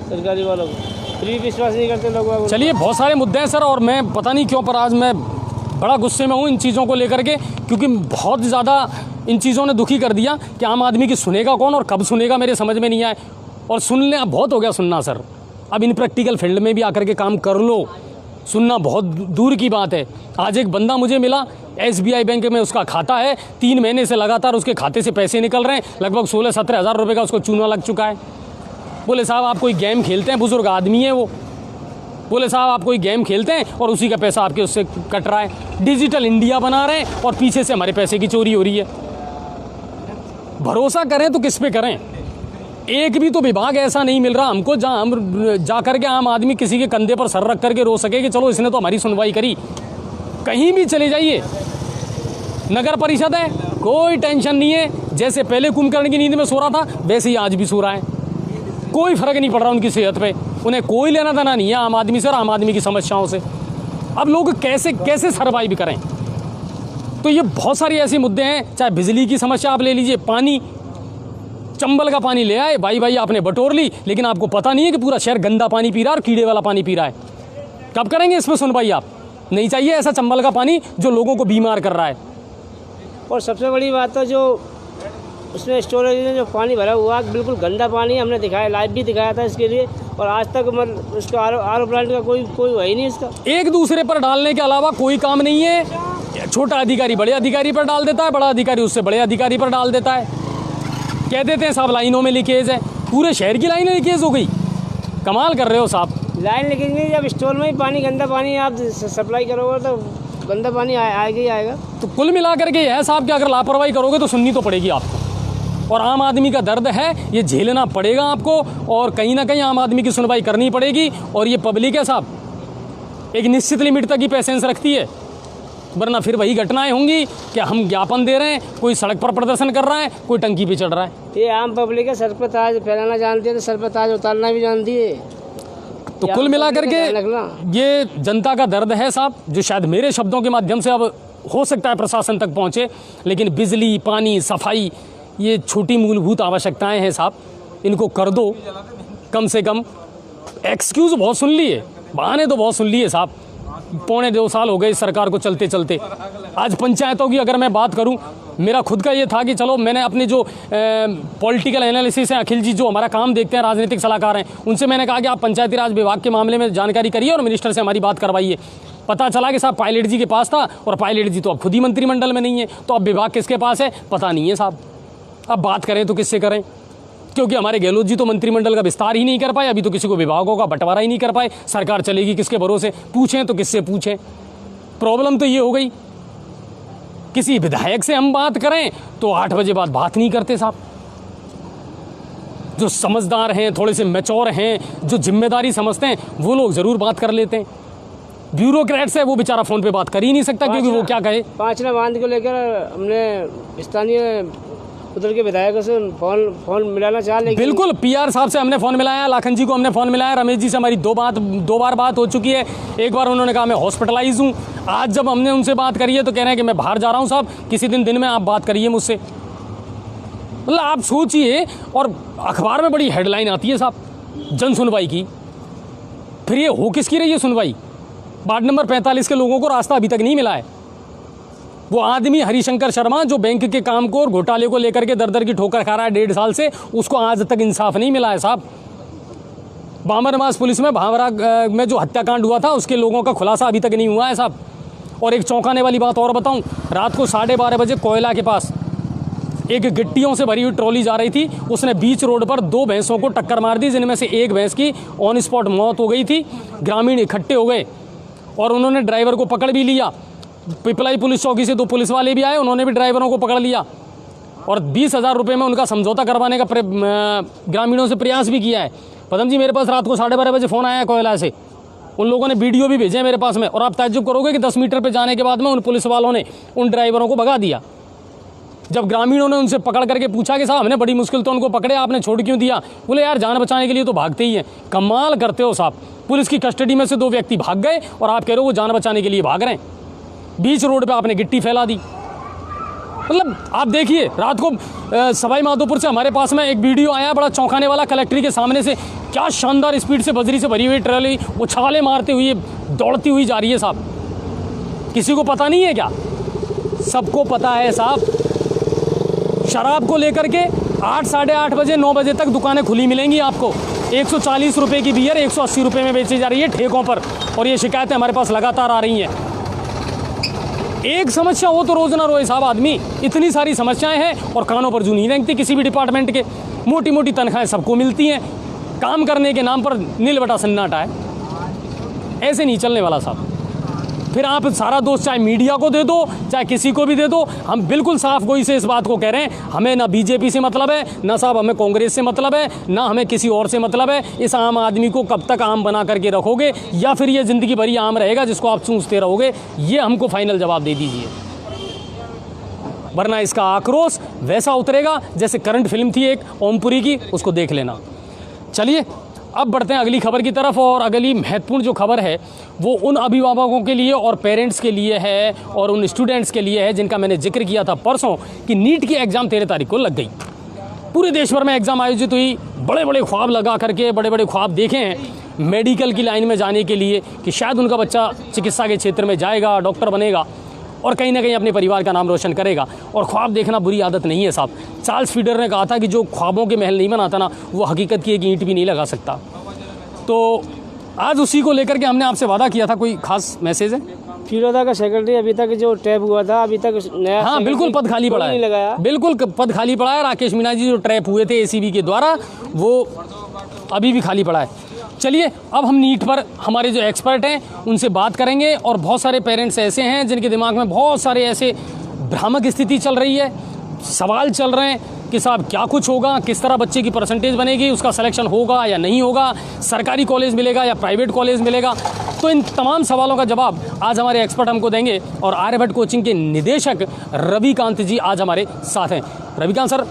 सरकारी वालों को। फिर भी विश्वास नहीं करते लोग। चलिए, बहुत सारे मुद्दे हैं सर, और मैं पता नहीं क्यों पर आज मैं बड़ा गुस्से में हूँ इन चीज़ों को लेकर के, क्योंकि बहुत ज़्यादा इन चीज़ों ने दुखी कर दिया कि आम आदमी की सुनेगा कौन और कब सुनेगा, मेरे समझ में नहीं आए। और सुनने अब बहुत हो गया सुनना सर, अब इन प्रैक्टिकल फील्ड में भी आकर के काम कर लो, सुनना बहुत दूर की बात है। आज एक बंदा मुझे मिला, SBI बैंक में उसका खाता है, 3 महीने से लगातार उसके खाते से पैसे निकल रहे हैं, लगभग 16-17 हज़ार रुपये का उसको चूना लग चुका है। बोले साहब आप कोई गेम खेलते हैं, बुजुर्ग आदमी है वो, बोले साहब आप कोई गेम खेलते हैं और उसी का पैसा आपके उससे कट रहा है। डिजिटल इंडिया बना रहे हैं और पीछे से हमारे पैसे की चोरी हो रही है। भरोसा करें तो किस पे करें? एक भी तो विभाग ऐसा नहीं मिल रहा हमको जहां हम जा करके आम आदमी किसी के कंधे पर सर रख करके रो सके कि चलो इसने तो हमारी सुनवाई करी। कहीं भी चले जाइए, नगर परिषद है, कोई टेंशन नहीं है, जैसे पहले कुंभकर्ण की नींद में सो रहा था वैसे ही आज भी सो रहा है, कोई फर्क नहीं पड़ रहा उनकी सेहत पे, उन्हें कोई लेना देना नहीं है आम आदमी से और आम आदमी की समस्याओं से। अब लोग कैसे सर्वाइव करें? तो ये बहुत सारी ऐसे मुद्दे हैं, चाहे बिजली की समस्या आप ले लीजिए, पानी, चंबल का पानी ले आए भाई आपने बटोर ली, लेकिन आपको पता नहीं है कि पूरा शहर गंदा पानी पी रहा है और कीड़े वाला पानी पी रहा है। कब करेंगे इसमें सुनवाई आप? नहीं चाहिए ऐसा चंबल का पानी जो लोगों को बीमार कर रहा है। और सबसे बड़ी बात तो जो उसमें स्टोरेज में जो पानी भरा हुआ बिल्कुल गंदा पानी, हमने दिखाया, लाइव भी दिखाया था इसके लिए, और आज तक मतलब उसका आर प्लांट का कोई है ही नहीं इसका। एक दूसरे पर डालने के अलावा कोई काम नहीं है। छोटा अधिकारी बड़े अधिकारी पर डाल देता है, बड़ा अधिकारी उससे बड़े अधिकारी पर डाल देता है, कह देते हैं साहब लाइनों में लीकेज है, पूरे शहर की लाइनें लीकेज हो गई। कमाल कर रहे हो साहब। लाइन लीकेज नहीं, जब स्टोर में ही पानी, गंदा पानी आप सप्लाई करोगे तो गंदा पानी आएगा ही आएगा। तो कुल मिलाकर के यह है साहब कि अगर लापरवाही करोगे तो सुननी तो पड़ेगी आपको, और आम आदमी का दर्द है ये झेलना पड़ेगा आपको, और कहीं ना कहीं आम आदमी की सुनवाई करनी पड़ेगी। और ये पब्लिक है साहब, एक निश्चित लिमिट तक ही पेशेंस रखती है, वरना फिर वही घटनाएं होंगी कि हम ज्ञापन दे रहे हैं, कोई सड़क पर प्रदर्शन कर रहा है, कोई टंकी पे चढ़ रहा है। ये आम पब्लिक है, सर पर ताज फैलाना जानती है तो सर पर ताज उतारना भी जानती है। तो कुल मिलाकर के ये जनता का दर्द है साहब, जो शायद मेरे शब्दों के माध्यम से अब हो सकता है प्रशासन तक पहुँचे, लेकिन बिजली, पानी, सफाई, ये छोटी मूलभूत आवश्यकताएं हैं साहब, इनको कर दो कम से कम। एक्सक्यूज़ बहुत सुन लिए, बहाने तो बहुत सुन लिए साहब, 1.25 साल हो गए इस सरकार को चलते चलते। आज पंचायतों की अगर मैं बात करूं, मेरा खुद का ये था कि चलो मैंने अपने जो पॉलिटिकल एनालिसिस हैं, अखिल जी जो हमारा काम देखते हैं, राजनीतिक सलाहकार हैं, उनसे मैंने कहा कि आप पंचायती राज विभाग के मामले में जानकारी करिए और मिनिस्टर से हमारी बात करवाइए। पता चला कि साहब पायलट जी के पास था, और पायलट जी तो अब खुद ही मंत्रिमंडल में नहीं है, तो अब विभाग किसके पास है पता नहीं है साहब। अब बात करें तो किससे करें, क्योंकि हमारे गहलोत जी तो मंत्रिमंडल का विस्तार ही नहीं कर पाए, अभी तो किसी को विभागों का बंटवारा ही नहीं कर पाए। सरकार चलेगी किसके भरोसे, पूछें तो किससे पूछें। प्रॉब्लम तो ये हो गई, किसी विधायक से हम बात करें तो 8 बजे बाद बात नहीं करते साहब। जो समझदार हैं, थोड़े से मैच्योर हैं, जो जिम्मेदारी समझते हैं, वो लोग ज़रूर बात कर लेते हैं। ब्यूरोक्रेट्स है, वो बेचारा फ़ोन पे बात कर ही नहीं सकता, क्योंकि वो क्या कहे। पांचना बांध को लेकर हमने स्थानीय उधर के विधायकों से फोन मिलाना चाह, लेकिन बिल्कुल PR साहब से हमने फ़ोन मिलाया, लाखन जी को हमने फ़ोन मिलाया, रमेश जी से हमारी 2 बार बात हो चुकी है। एक बार उन्होंने कहा मैं हॉस्पिटलाइज हूँ, आज जब हमने उनसे बात करी है तो कह रहे हैं कि मैं बाहर जा रहा हूँ साहब, किसी दिन में आप बात करिए मुझसे। मतलब आप सोचिए, और अखबार में बड़ी हेडलाइन आती है साहब जन सुनवाई की, फिर ये हो किसकी रही है सुनवाई? वार्ड नंबर 45 के लोगों को रास्ता अभी तक नहीं मिला है। वो आदमी हरिशंकर शर्मा जो बैंक के काम को और घोटाले को लेकर के दर दर की ठोकर खा रहा है 1.5 साल से, उसको आज तक इंसाफ नहीं मिला है साहब। बामरवास पुलिस में भावरा में जो हत्याकांड हुआ था उसके लोगों का खुलासा अभी तक नहीं हुआ है साहब। और एक चौंकाने वाली बात और बताऊं, रात को 12:30 बजे कोयला के पास एक गिट्टियों से भरी हुई ट्रॉली जा रही थी, उसने बीच रोड पर 2 भैंसों को टक्कर मार दी, जिनमें से एक भैंस की ऑन स्पॉट मौत हो गई थी। ग्रामीण इकट्ठे हो गए और उन्होंने ड्राइवर को पकड़ भी लिया। पिपलाई पुलिस चौकी से 2 पुलिस वाले भी आए, उन्होंने भी ड्राइवरों को पकड़ लिया और 20,000 रुपये में उनका समझौता करवाने का ग्रामीणों से प्रयास भी किया है। पदम जी, मेरे पास रात को 12:30 बजे फ़ोन आया कोयला से, उन लोगों ने वीडियो भी भेजे मेरे पास में, और आप ताज्जुब करोगे कि 10 मीटर पे जाने के बाद में उन पुलिस वालों ने उन ड्राइवरों को भगा दिया। जब ग्रामीणों ने उनसे पकड़ करके पूछा कि साहब हमने बड़ी मुश्किल तो उनको पकड़े, आपने छोड़ क्यों दिया? बोले यार जान बचाने के लिए तो भागते ही हैं। कमाल करते हो साहब, पुलिस की कस्टडी में से 2 व्यक्ति भाग गए और आप कह रहे हो वो जान बचाने के लिए भाग रहे हैं। बीच रोड पे आपने गिट्टी फैला दी। मतलब आप देखिए, रात को सवाई माधोपुर से हमारे पास में एक वीडियो आया बड़ा चौंकाने वाला, कलेक्ट्री के सामने से क्या शानदार स्पीड से बजरी से भरी हुई ट्रॉली उछाले मारते हुए दौड़ती हुई जा रही है साहब। किसी को पता नहीं है क्या? सबको पता है साहब। शराब को लेकर के 8, 8:30 बजे 9 बजे तक दुकानें खुली मिलेंगी आपको। 140 रुपये की बियर 180 रुपये में बेची जा रही है ठेकों पर, और ये शिकायतें हमारे पास लगातार आ रही हैं। एक समस्या हो तो रोज ना रोए साहब आदमी, इतनी सारी समस्याएं हैं और कानों पर जू नहीं रेंगती किसी भी डिपार्टमेंट के। मोटी मोटी तनख्वाहें सबको मिलती हैं, काम करने के नाम पर नील बटा सन्नाटा है। ऐसे नहीं चलने वाला साहब। फिर आप सारा दोष चाहे मीडिया को दे दो, चाहे किसी को भी दे दो। हम बिल्कुल साफ गोई से इस बात को कह रहे हैं, हमें ना बीजेपी से मतलब है, ना साहब हमें कांग्रेस से मतलब है, ना हमें किसी और से मतलब है। इस आम आदमी को कब तक आम बना करके रखोगे, या फिर ये ज़िंदगी भरी आम रहेगा जिसको आप चूसते रहोगे? ये हमको फाइनल जवाब दे दीजिए, वरना इसका आक्रोश वैसा उतरेगा जैसे करंट फिल्म थी एक ओमपुरी की, उसको देख लेना। चलिए अब बढ़ते हैं अगली खबर की तरफ, और अगली महत्वपूर्ण जो खबर है वो उन अभिभावकों के लिए और पेरेंट्स के लिए है और उन स्टूडेंट्स के लिए है जिनका मैंने जिक्र किया था परसों कि नीट की एग्ज़ाम 13 तारीख को लग गई। पूरे देश भर में एग्ज़ाम आयोजित हुई, बड़े बड़े ख्वाब लगा करके बड़े बड़े ख्वाब देखे हैं मेडिकल की लाइन में जाने के लिए कि शायद उनका बच्चा चिकित्सा के क्षेत्र में जाएगा, डॉक्टर बनेगा और कहीं ना कहीं अपने परिवार का नाम रोशन करेगा। और ख्वाब देखना बुरी आदत नहीं है साहब। चार्ल्स फीडर ने कहा था कि जो ख्वाबों के महल नहीं बनाता ना, वो हकीकत की एक ईंट भी नहीं लगा सकता। तो आज उसी को लेकर के हमने आपसे वादा किया था। कोई खास मैसेज है? फिरोदा का सेक्रेटरी अभी तक जो ट्रैप हुआ था, अभी तक नया हाँ बिल्कुल पद खाली पड़ा नहीं लगाया। है, बिल्कुल पद खाली पड़ा है। राकेश मीणा जी जो ट्रैप हुए थे एसीबी के द्वारा, वो अभी भी खाली पड़ा है। चलिए अब हम नीट पर हमारे जो एक्सपर्ट हैं उनसे बात करेंगे, और बहुत सारे पेरेंट्स ऐसे हैं जिनके दिमाग में बहुत सारे ऐसे भ्रामक स्थिति चल रही है, सवाल चल रहे हैं कि साहब क्या कुछ होगा, किस तरह बच्चे की परसेंटेज बनेगी, उसका सिलेक्शन होगा या नहीं होगा, सरकारी कॉलेज मिलेगा या प्राइवेट कॉलेज मिलेगा। तो इन तमाम सवालों का जवाब आज हमारे एक्सपर्ट हमको देंगे, और आर्यभट्ट कोचिंग के निदेशक रविकांत जी आज हमारे साथ हैं। रविकांत सर,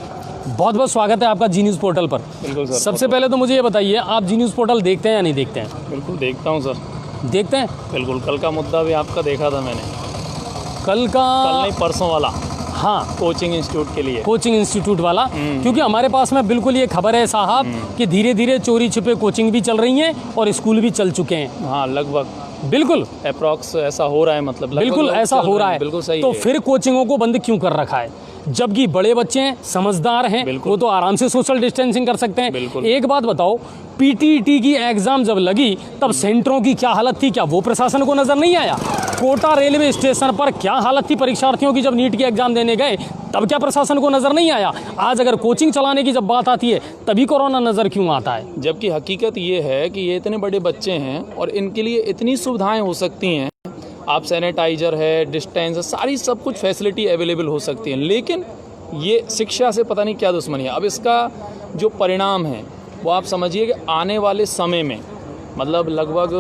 बहुत बहुत स्वागत है आपका जी न्यूज़ पोर्टल पर। बिल्कुल सर। सबसे पहले तो मुझे ये बताइए, आप जी न्यूज़ पोर्टल देखते हैं या नहीं देखते हैं? बिल्कुल देखता हूँ सर। देखते हैं? बिल्कुल, कल का मुद्दा भी आपका देखा था मैंने। कल का? कल नहीं, परसों वाला। हाँ, कोचिंग इंस्टीट्यूट के लिए। कोचिंग इंस्टीट्यूट वाला, क्योंकि हमारे पास में बिल्कुल ये खबर है साहब कि धीरे धीरे चोरी छिपे कोचिंग भी चल रही हैं और स्कूल भी चल चुके हैं। हाँ, लगभग बिल्कुल अप्रॉक्स ऐसा हो रहा है, मतलब बिल्कुल ऐसा हो रहा है। बिल्कुल सही तो है। फिर कोचिंगों को बंद क्यों कर रखा है? जबकि बड़े बच्चे हैं, समझदार हैं, वो तो आराम से सोशल डिस्टेंसिंग कर सकते हैं। एक बात बताओ, पीटीईटी की एग्जाम जब लगी तब सेंटरों की क्या हालत थी, क्या वो प्रशासन को नजर नहीं आया? कोटा रेलवे स्टेशन पर क्या हालत थी परीक्षार्थियों की जब नीट की एग्जाम देने गए, तब क्या प्रशासन को नजर नहीं आया? आज अगर कोचिंग चलाने की जब बात आती है तभी कोरोना नजर क्यों आता है? जबकि हकीकत ये है कि ये इतने बड़े बच्चे हैं और इनके लिए इतनी सुविधाएं हो सकती हैं, आप सैनिटाइजर है, डिस्टेंस है, सारी सब कुछ फैसिलिटी अवेलेबल हो सकती है, लेकिन ये शिक्षा से पता नहीं क्या दुश्मनी है। अब इसका जो परिणाम है वो आप समझिए कि आने वाले समय में, मतलब लगभग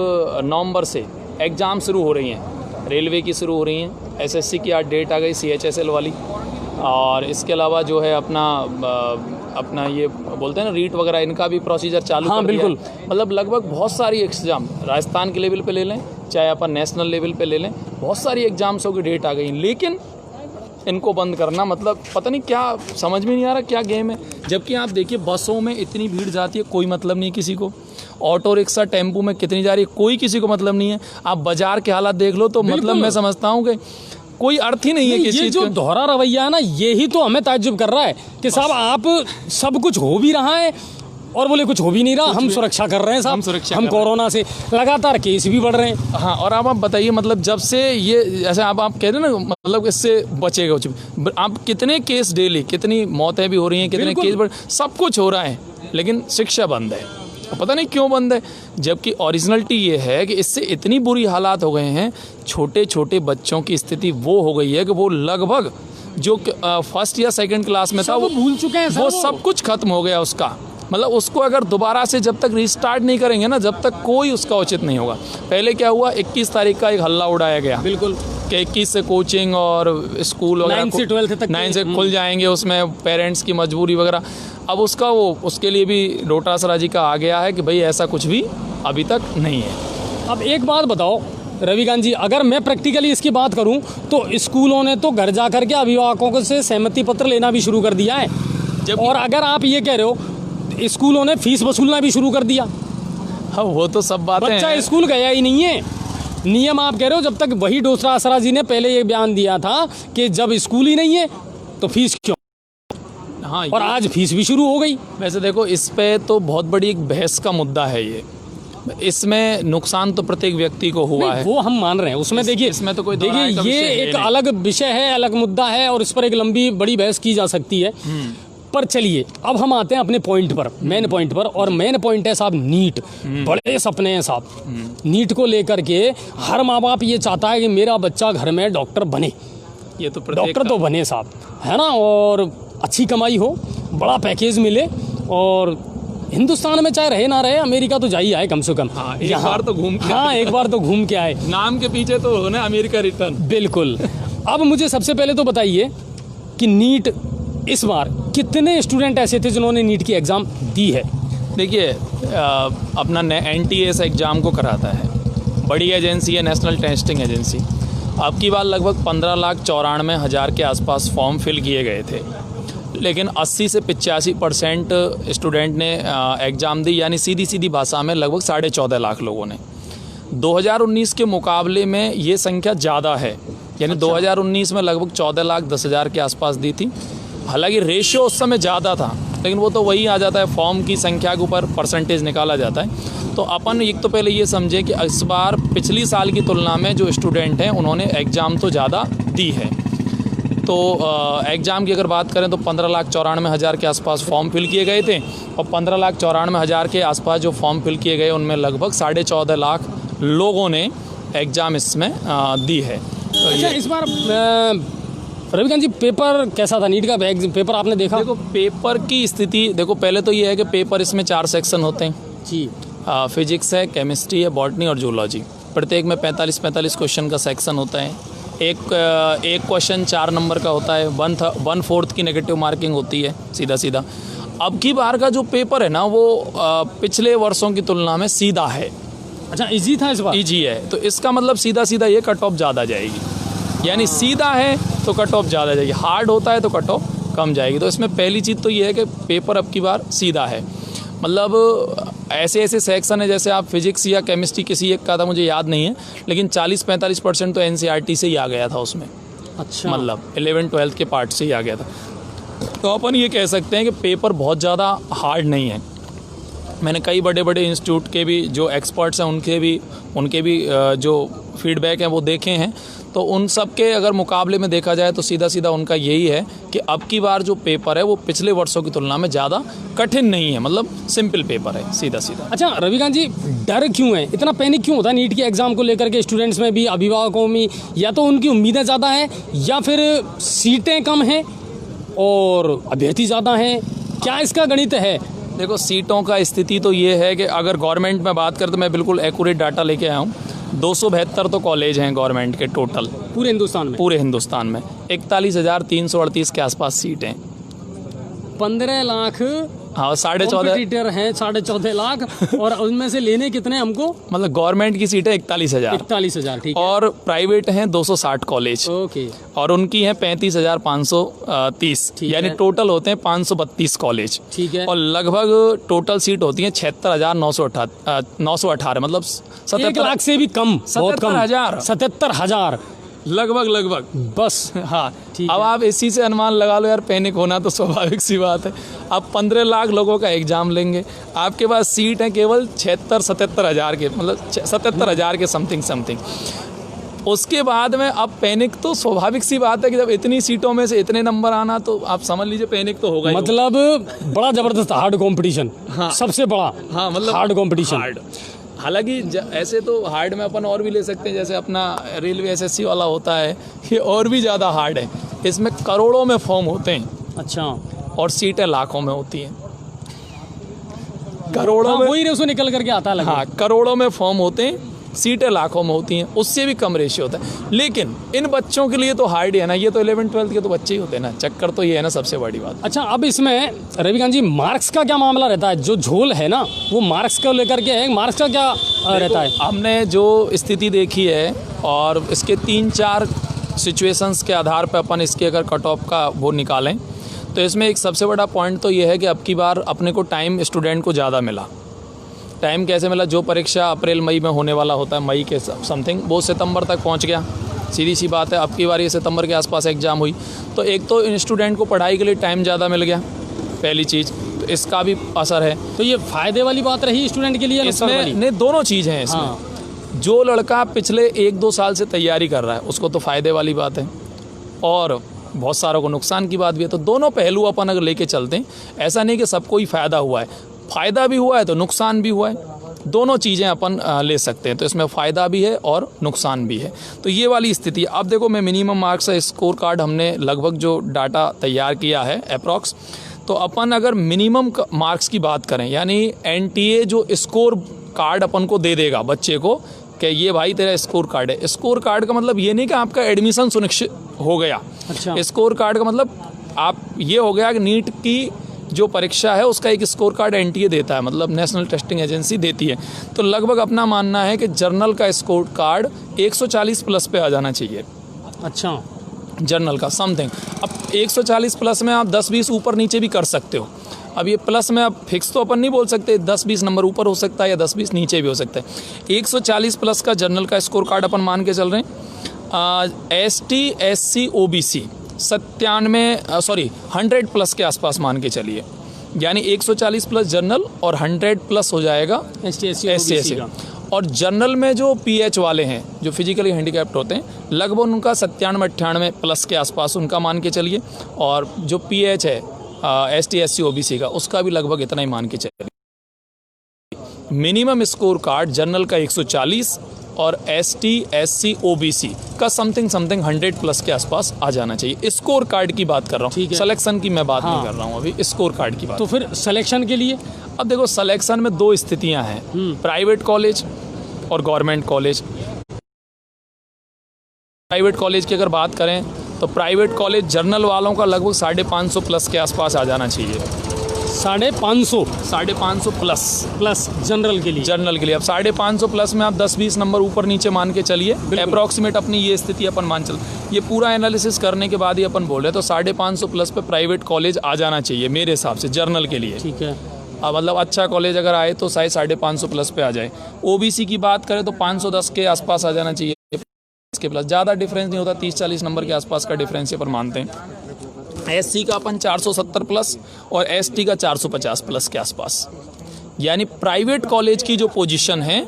नवंबर से एग्ज़ाम शुरू हो रही हैं, रेलवे की शुरू हो रही हैं, एसएससी की आज डेट आ गई, CHSL वाली, और इसके अलावा जो है अपना ये बोलते हैं ना रीट वगैरह, इनका भी प्रोसीजर चालू हाँ, कर दिया है। बिल्कुल। मतलब लगभग बहुत सारी एग्ज़ाम राजस्थान के लेवल पे ले लें, चाहे अपन नेशनल लेवल पे ले लें, बहुत सारी एग्ज़ाम्सों की डेट आ गई, लेकिन इनको बंद करना मतलब पता नहीं क्या, समझ में नहीं आ रहा क्या गेम है। जबकि आप देखिए बसों में इतनी भीड़ जाती है, कोई मतलब नहीं किसी को। ऑटो रिक्शा टेम्पू में कितनी जा रही है, कोई किसी को मतलब नहीं है। आप बाजार के हालात देख लो तो मतलब मैं समझता हूँ कि कोई अर्थ ही नहीं है किसी ये चीज जो का। दोहरा रवैया है ना, यही तो हमें ताज्जुब कर रहा है कि साहब आप सब कुछ हो भी रहा है और बोले कुछ हो भी नहीं रहा, हम सुरक्षा कर रहे हैं साहब, हम सुरक्षा हम कर रहे हैं। कोरोना से लगातार केस भी बढ़ रहे हैं। हाँ, और आप बताइए मतलब जब से ये जैसे आप कह रहे हैं ना, मतलब इससे बचेगा कुछ, आप कितने केस डेली, कितनी मौतें भी हो रही हैं, कितने बिल्कुल। केस बढ़, सब कुछ हो रहा है, लेकिन शिक्षा बंद है। पता नहीं क्यों बंद है, जबकि ओरिजिनलिटी ये है कि इससे इतनी बुरी हालात हो गए हैं, छोटे छोटे बच्चों की स्थिति वो हो गई है कि वो लगभग जो फर्स्ट या सेकंड क्लास में था सब वो भूल चुके हैं सर, वो सब कुछ खत्म हो गया उसका। मतलब उसको अगर दोबारा से जब तक रिस्टार्ट नहीं करेंगे ना, जब तक कोई उसका उचित नहीं होगा। पहले क्या हुआ, 21 तारीख का एक हल्ला उड़ाया गया बिल्कुल कि 21 से कोचिंग और स्कूल वगैरह 9 से 12 तक 9 से खुल जाएंगे, उसमें पेरेंट्स की मजबूरी वगैरह। अब उसका उसके लिए भी डोटासरा जी का आ गया है कि भाई ऐसा कुछ भी अभी तक नहीं है। अब एक बात बताओ रविकांत जी, अगर मैं प्रैक्टिकली इसकी बात करूं तो स्कूलों ने तो घर जा करके अभिभावकों से सहमति पत्र लेना भी शुरू कर दिया है, और अगर आप ये कह रहे हो स्कूलों ने फीस वसूलना भी शुरू कर दिया। हाँ, वो तो सब बातें बच्चा हैं। स्कूल गया ही नहीं है। नियम आप कह रहे हो, जब तक वही डोटासरा जी ने पहले ये बयान दिया था कि जब स्कूल ही नहीं है तो फीस क्यों, हाँ, और आज फीस भी शुरू हो गई। वैसे देखो इस पे तो बहुत बड़ी एक बहस का मुद्दा है ये। इसमें नुकसान तो प्रत्येक व्यक्ति को हुआ नहीं, है। वो हम मान रहे हैं, उसमें देखिए इसमें तो कोई दोहराए का देखिए ये विषय है एक नहीं। अलग विषय है, अलग मुद्दा है, और इस पर एक लंबी बड़ी बहस की जा सकती है। पर चलिए अब हम आते हैं अपने पॉइंट पर, मेन पॉइंट पर, और मेन पॉइंट है साहब नीट। बड़े सपने हैं साहब नीट को लेकर के। हर माँ बाप ये चाहता है कि मेरा बच्चा घर में डॉक्टर बने, ये तो प्रत्येक डॉक्टर तो बने साहब, है ना, और अच्छी कमाई हो, बड़ा पैकेज मिले, और हिंदुस्तान में चाहे रहे ना रहे, अमेरिका तो जा ही आए कम से कम। हाँ, एक यहाँ- बार तो घूम के हाँ, एक बार तो घूम के आए। नाम के पीछे तो होना अमेरिका रिटर्न। बिल्कुल। अब मुझे सबसे पहले तो बताइए कि नीट इस बार कितने स्टूडेंट ऐसे थे जिन्होंने नीट की एग्ज़ाम दी है? देखिए अपना NTA एग्ज़ाम को कराता है, बड़ी एजेंसी है, नेशनल टेस्टिंग एजेंसी। अब की बार लगभग 15,94,000 के आसपास फॉर्म फिल किए गए थे, लेकिन 80 से 85% स्टूडेंट ने एग्ज़ाम दी, यानी सीधी सीधी भाषा में लगभग 14.5 लाख लोगों ने। 2019 के मुकाबले में ये संख्या ज़्यादा है, यानी 2019 में लगभग 14,10,000 के आसपास दी थी। हालांकि रेशियो उस समय ज़्यादा था, लेकिन वो तो वही आ जाता है, फॉर्म की संख्या के ऊपर परसेंटेज निकाला जाता है। तो अपन एक तो पहले ये समझे कि इस बार पिछली साल की तुलना में जो स्टूडेंट हैं उन्होंने एग्ज़ाम तो ज़्यादा दी है। तो एग्ज़ाम की अगर बात करें तो 15,94,000 के आसपास फॉर्म फिल किए गए थे, और 15,94,000 के आसपास जो फॉर्म फिल किए गए उनमें लगभग 14.5 लाख लोगों ने एग्ज़ाम इसमें दी है। तो अच्छा, इस बार रविकांत जी पेपर कैसा था? नीट का पेपर आपने देखा? देखो पेपर की स्थिति देखो, पहले तो ये है कि पेपर इसमें 4 सेक्शन होते हैं जी। फिजिक्स है, केमिस्ट्री है, बॉटनी और जूलॉजी। प्रत्येक में 45 क्वेश्चन का सेक्शन होता है। एक क्वेश्चन 4 नंबर का होता है, 1/4 की नेगेटिव मार्किंग होती है सीधा सीधा। अब की बार का जो पेपर है ना वो पिछले वर्षों की तुलना में सीधा है, अच्छा, इजी था इस बार? ईजी है। तो इसका मतलब सीधा सीधा ये कट ऑफ ज़्यादा जाएगी, यानी सीधा है तो कट ऑफ ज़्यादा जाएगी, हार्ड होता है तो कट ऑफ कम जाएगी। तो इसमें पहली चीज़ तो ये है कि पेपर अब की बार सीधा है। मतलब ऐसे सेक्शन है, जैसे आप फिजिक्स या केमिस्ट्री किसी एक का था, मुझे याद नहीं है, लेकिन 40-45% तो NCERT से ही आ गया था उसमें। अच्छा, मतलब 11-12 के पार्ट से ही आ गया था। तो अपन ये कह सकते हैं कि पेपर बहुत ज़्यादा हार्ड नहीं है। मैंने कई बड़े बड़े इंस्टीट्यूट के भी जो एक्सपर्ट्स हैं उनके भी जो फीडबैक हैं वो देखे हैं, तो उन सब के अगर मुकाबले में देखा जाए तो सीधा सीधा उनका यही है कि अब की बार जो पेपर है वो पिछले वर्षों की तुलना में ज़्यादा कठिन नहीं है, मतलब सिंपल पेपर है सीधा सीधा। अच्छा रविकांत जी, डर क्यों है, इतना पैनिक क्यों होता है नीट के एग्ज़ाम को लेकर के स्टूडेंट्स में भी, अभिभावकों में? या तो उनकी उम्मीदें ज़्यादा हैं, या फिर सीटें कम हैं और अभ्यर्थी ज़्यादा हैं? क्या इसका गणित है? देखो सीटों का स्थिति तो ये है कि अगर गवर्नमेंट में बात करें तो मैं बिल्कुल एक्यूरेट डाटा लेके आया हूँ। 272 तो कॉलेज हैं गवर्नमेंट के टोटल पूरे हिंदुस्तान में? पूरे हिंदुस्तान में 41,338 के आसपास सीटें। 15 लाख हाँ 14.5 कॉम्पिटिटर हैं, 14.5 लाख, और उनमें से लेने कितने हमको? मतलब गवर्नमेंट की सीटें 41,000 41,000, ठीक है। और प्राइवेट हैं 260 कॉलेज, ओके, और उनकी हैं 35,530, ठीक यानी है। टोटल होते हैं 532 कॉलेज, ठीक है। और लगभग टोटल सीट होती हैं 76,918, मतलब 1 लाख से भी कम, बहुत कम, 77,000। 77,000। लगभग बस हाँ। ठीक अब है। आप इसी से अनुमान लगा लो यार, पैनिक होना तो स्वाभाविक सी बात है। आप 15 लाख लोगों का एग्जाम लेंगे, आपके पास सीट है केवल 76-77 हज़ार के, मतलब 77 हज़ार के समथिंग। उसके बाद में अब पैनिक तो स्वाभाविक सी बात है कि जब इतनी सीटों में से इतने नंबर आना, तो आप समझ लीजिए पैनिक तो होगा ही। मतलब बड़ा जबरदस्त हार्ड कंपटीशन, हाँ। सबसे बड़ा हाँ, मतलब हार्ड कंपटीशन। हार्ड। हालांकि ऐसे तो हार्ड में अपन और भी ले सकते हैं, जैसे अपना रेलवे एसएससी वाला होता है, ये और भी ज़्यादा हार्ड है। इसमें करोड़ों में फॉर्म होते हैं अच्छा, और सीटें लाखों में होती हैं। करोड़ों में, वही रेशो निकल करके आता है लगभग। हाँ, करोड़ों में फॉर्म होते हैं, सीटें लाखों में होती हैं, उससे भी कम रेशियो होता है। लेकिन इन बच्चों के लिए तो हार्ड ही है ना, ये तो 11th-12th के तो बच्चे ही होते हैं ना। चक्कर तो ये है ना, सबसे बड़ी बात। अच्छा, अब इसमें रविकांत जी मार्क्स का क्या मामला रहता है? जो झोल है ना, वो मार्क्स को लेकर के है, मार्क्स का क्या रहता है? हमने जो स्थिति देखी है और इसके 3-4 सिचुएशंस के आधार पर अपन इसके अगर कट ऑफ का वो निकालें, तो इसमें एक सबसे बड़ा पॉइंट तो ये है कि अब की बार अपने को टाइम स्टूडेंट को ज़्यादा मिला। टाइम कैसे मिला? जो परीक्षा अप्रैल मई में होने वाला होता है, मई के समथिंग, वो सितंबर तक पहुंच गया। सीधी सी बात है, अब की बार ये सितंबर के आसपास एग्ज़ाम हुई, तो एक तो स्टूडेंट को पढ़ाई के लिए टाइम ज़्यादा मिल गया, पहली चीज़, तो इसका भी असर है। तो ये फायदे वाली बात रही स्टूडेंट के लिए, नुकसान वाली? इसमें नहीं, दोनों चीज़ हैं इसमें। हाँ। जो लड़का पिछले 1-2 साल से तैयारी कर रहा है, उसको तो फ़ायदे वाली बात है, और बहुत सारों को नुकसान की बात भी है। तो दोनों पहलू अपन अगर लेके चलते हैं, ऐसा नहीं कि सबको ही फ़ायदा हुआ है, फ़ायदा भी हुआ है तो नुकसान भी हुआ है, दोनों चीज़ें अपन ले सकते हैं। तो इसमें फ़ायदा भी है और नुकसान भी है। तो ये वाली स्थिति। अब देखो, मैं मिनिमम मार्क्स का स्कोर कार्ड हमने लगभग जो डाटा तैयार किया है अप्रॉक्स, तो अपन अगर मिनिमम मार्क्स की बात करें, यानी एनटीए जो स्कोर कार्ड अपन को दे देगा बच्चे को कि ये भाई तेरा स्कोर कार्ड है। स्कोर कार्ड का मतलब ये नहीं कि आपका एडमिशन सुनिश्चित हो गया। अच्छा। स्कोर कार्ड का मतलब आप ये हो गया कि नीट की जो परीक्षा है उसका एक स्कोर कार्ड एनटीए देता है, मतलब नेशनल टेस्टिंग एजेंसी देती है। तो लगभग अपना मानना है कि जर्नल का स्कोर कार्ड 140 प्लस पे आ जाना चाहिए। अच्छा, जर्नल का समथिंग। अब 140 प्लस में आप 10-20 ऊपर नीचे भी कर सकते हो। अब ये प्लस में अब फिक्स तो अपन नहीं बोल सकते, 10-20 नंबर ऊपर हो सकता है या 10-20 नीचे भी हो सकता है। 140 प्लस का जर्नल का स्कोर कार्ड अपन मान के चल रहे हैं। ST SC OBC 100 प्लस के आसपास मान के चलिए, यानी 140 प्लस जर्नल और 100 प्लस हो जाएगा SC का। और जनरल में जो PH वाले हैं, जो फिजिकली हैंडीकैप्ड होते हैं, लगभग उनका 97-98 प्लस के आसपास उनका मान के चलिए। और जो PH है ST SC OBC का, उसका भी लगभग इतना ही मान के चलिए। मिनिमम स्कोर कार्ड जनरल का 140 और ST SC OBC का समथिंग 100 प्लस के आसपास आ जाना चाहिए। स्कोर कार्ड की बात कर रहा हूँ, सिलेक्शन की मैं बात नहीं कर रहा हूँ अभी, स्कोर कार्ड की बात। तो फिर सिलेक्शन के लिए अब देखो, सिलेक्शन में 2 स्थितियां हैं, प्राइवेट कॉलेज और गवर्नमेंट कॉलेज। प्राइवेट कॉलेज की अगर बात करें तो प्राइवेट कॉलेज जर्नल वालों का लगभग 550 प्लस के आसपास आ जाना चाहिए। 550 प्लस जनरल के लिए। जर्नल के लिए अब 550 प्लस में आप 10-20 नंबर ऊपर नीचे मान के चलिए, अप्रॉक्सीमेट अपनी ये स्थिति अपन मान चल, ये पूरा एनालिसिस करने के बाद ही अपन बोल रहे हैं। तो 550 प्लस पे प्राइवेट कॉलेज आ जाना चाहिए मेरे हिसाब से जर्नल के लिए। ठीक है। मतलब अच्छा कॉलेज अगर आए तो शायद 550 प्लस पे आ जाए। OBC की बात करें तो 510 के आसपास आ जाना चाहिए के प्लस, ज़्यादा डिफरेंस नहीं होता, 30-40 नंबर के आसपास का डिफरेंस पर मानते हैं। SC का अपन 470 प्लस और ST का 450 प्लस के आसपास। यानी प्राइवेट कॉलेज की जो पोजीशन है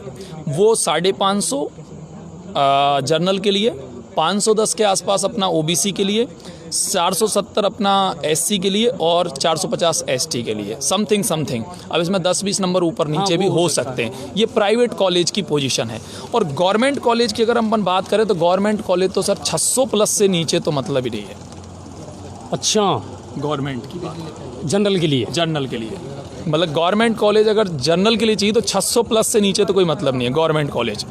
वो 550 जर्नल के लिए, 510 के आसपास अपना OBC के लिए, 470 अपना SC के लिए और 450 ST के लिए, समथिंग। अब इसमें 10-20 नंबर ऊपर नीचे भी हो सकते हैं। ये प्राइवेट कॉलेज की पोजीशन है। और गवर्नमेंट कॉलेज की अगर हम बात करें तो गवर्नमेंट कॉलेज तो सर 600 प्लस से नीचे तो मतलब ही नहीं है। अच्छा, गवर्नमेंट की बात जनरल के लिए। जर्नल के लिए मतलब गवर्नमेंट कॉलेज अगर जर्नल के लिए चाहिए तो 600 प्लस से नीचे तो कोई मतलब नहीं है गवर्नमेंट कॉलेज।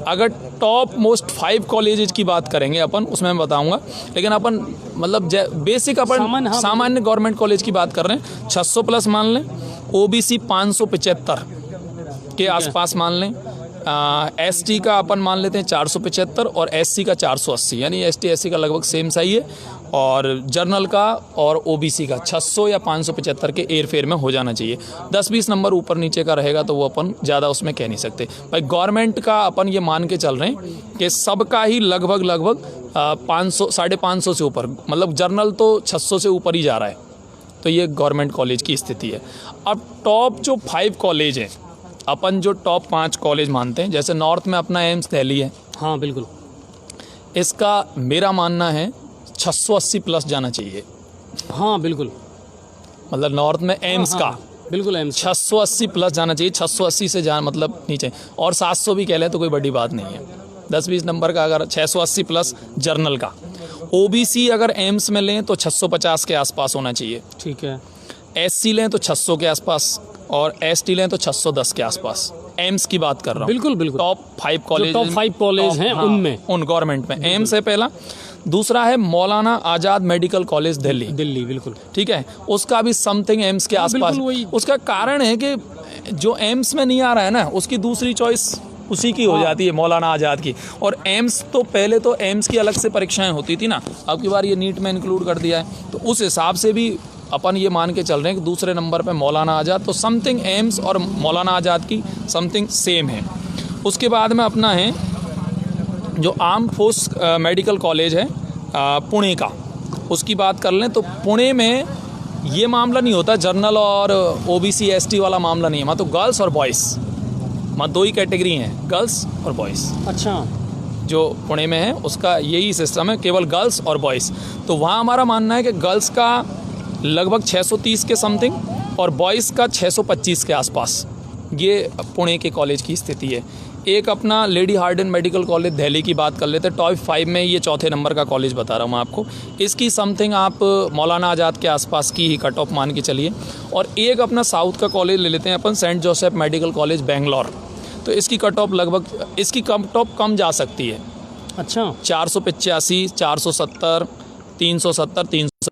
अगर टॉप मोस्ट 5 कॉलेजेज की बात करेंगे अपन, उसमें मैं बताऊंगा, लेकिन अपन मतलब बेसिक अपन सामान्य गवर्नमेंट कॉलेज की बात कर रहे हैं, 600 प्लस मान लें। OBC 575 के आसपास मान लें। ST का अपन मान लेते हैं 475 और SC का 480, यानी ST SC का लगभग सेम सही है। और जर्नल का और OBC का 600 या 575 के एयर फेयर में हो जाना चाहिए। 10-20 नंबर ऊपर नीचे का रहेगा तो वो अपन ज़्यादा उसमें कह नहीं सकते भाई। गवर्नमेंट का अपन ये मान के चल रहे हैं कि सबका ही लगभग 500 550 से ऊपर, मतलब जर्नल तो 600 से ऊपर ही जा रहा है। तो ये गवर्नमेंट कॉलेज की स्थिति है। अब टॉप जो 5 कॉलेज हैं, अपन जो टॉप 5 कॉलेज मानते हैं, जैसे नॉर्थ में अपना एम्स दिल्ली है। हाँ बिल्कुल। इसका मेरा मानना है 680 प्लस जाना चाहिए। हाँ बिल्कुल, मतलब नॉर्थ में एम्स का बिल्कुल एम्स 680 प्लस जाना चाहिए। 680 से जाना मतलब नीचे, और 700 भी कह लें तो कोई बड़ी बात नहीं है। 10-20 नंबर का अगर 680 प्लस जर्नल का। ओबीसी अगर एम्स में लें तो 650 के आसपास होना चाहिए। ठीक है। एससी लें तो 600 के आसपास, और एसटी लें तो 610 के आसपास। एम्स की बात कर रहा हूँ। बिल्कुल बिल्कुल। टॉप 5 कॉलेज, टॉप 5 कॉलेज हैं उनमें, उन गवर्नमेंट में एम्स है पहला। दूसरा है मौलाना आज़ाद मेडिकल कॉलेज दिल्ली। दिल्ली बिल्कुल। ठीक है, उसका भी समथिंग एम्स के आसपास। वही। उसका कारण है कि जो एम्स में नहीं आ रहा है ना, उसकी दूसरी चॉइस उसी की हो जाती है, मौलाना आज़ाद की। और एम्स तो पहले तो एम्स की अलग से परीक्षाएं होती थी ना, अब की बार ये नीट में इंक्लूड कर दिया है। तो उस हिसाब से भी अपन ये मान के चल रहे हैं कि दूसरे नंबर पे मौलाना आज़ाद। तो समथिंग एम्स और मौलाना आज़ाद की समथिंग सेम है। उसके बाद में अपना है जो आर्म फोर्स मेडिकल कॉलेज है पुणे का, उसकी बात कर लें तो पुणे में ये मामला नहीं होता जर्नल और ओबीसी एसटी वाला मामला नहीं है। वहाँ तो गर्ल्स और बॉयज़, वहाँ 2 ही कैटेगरी हैं, गर्ल्स और बॉयज़। अच्छा। जो पुणे में है उसका यही सिस्टम है, केवल गर्ल्स और बॉयज़। तो वहाँ हमारा मानना है कि गर्ल्स का लगभग 630 के समथिंग और बॉयज़ का 625 के आसपास। ये पुणे के कॉलेज की स्थिति है। एक अपना Lady Hardinge Medical College Delhi की बात कर लेते हैं, टॉप 5 में ये चौथे नंबर का कॉलेज बता रहा हूँ मैं आपको। इसकी समथिंग आप मौलाना आज़ाद के आसपास की ही कट ऑफ मान के चलिए। और एक अपना साउथ का कॉलेज ले लेते हैं अपन, Saint Joseph Medical College Bangalore. तो इसकी कट ऑफ लगभग, इसकी कट ऑफ कम जा सकती है। अच्छा। 485, 470, 370, 300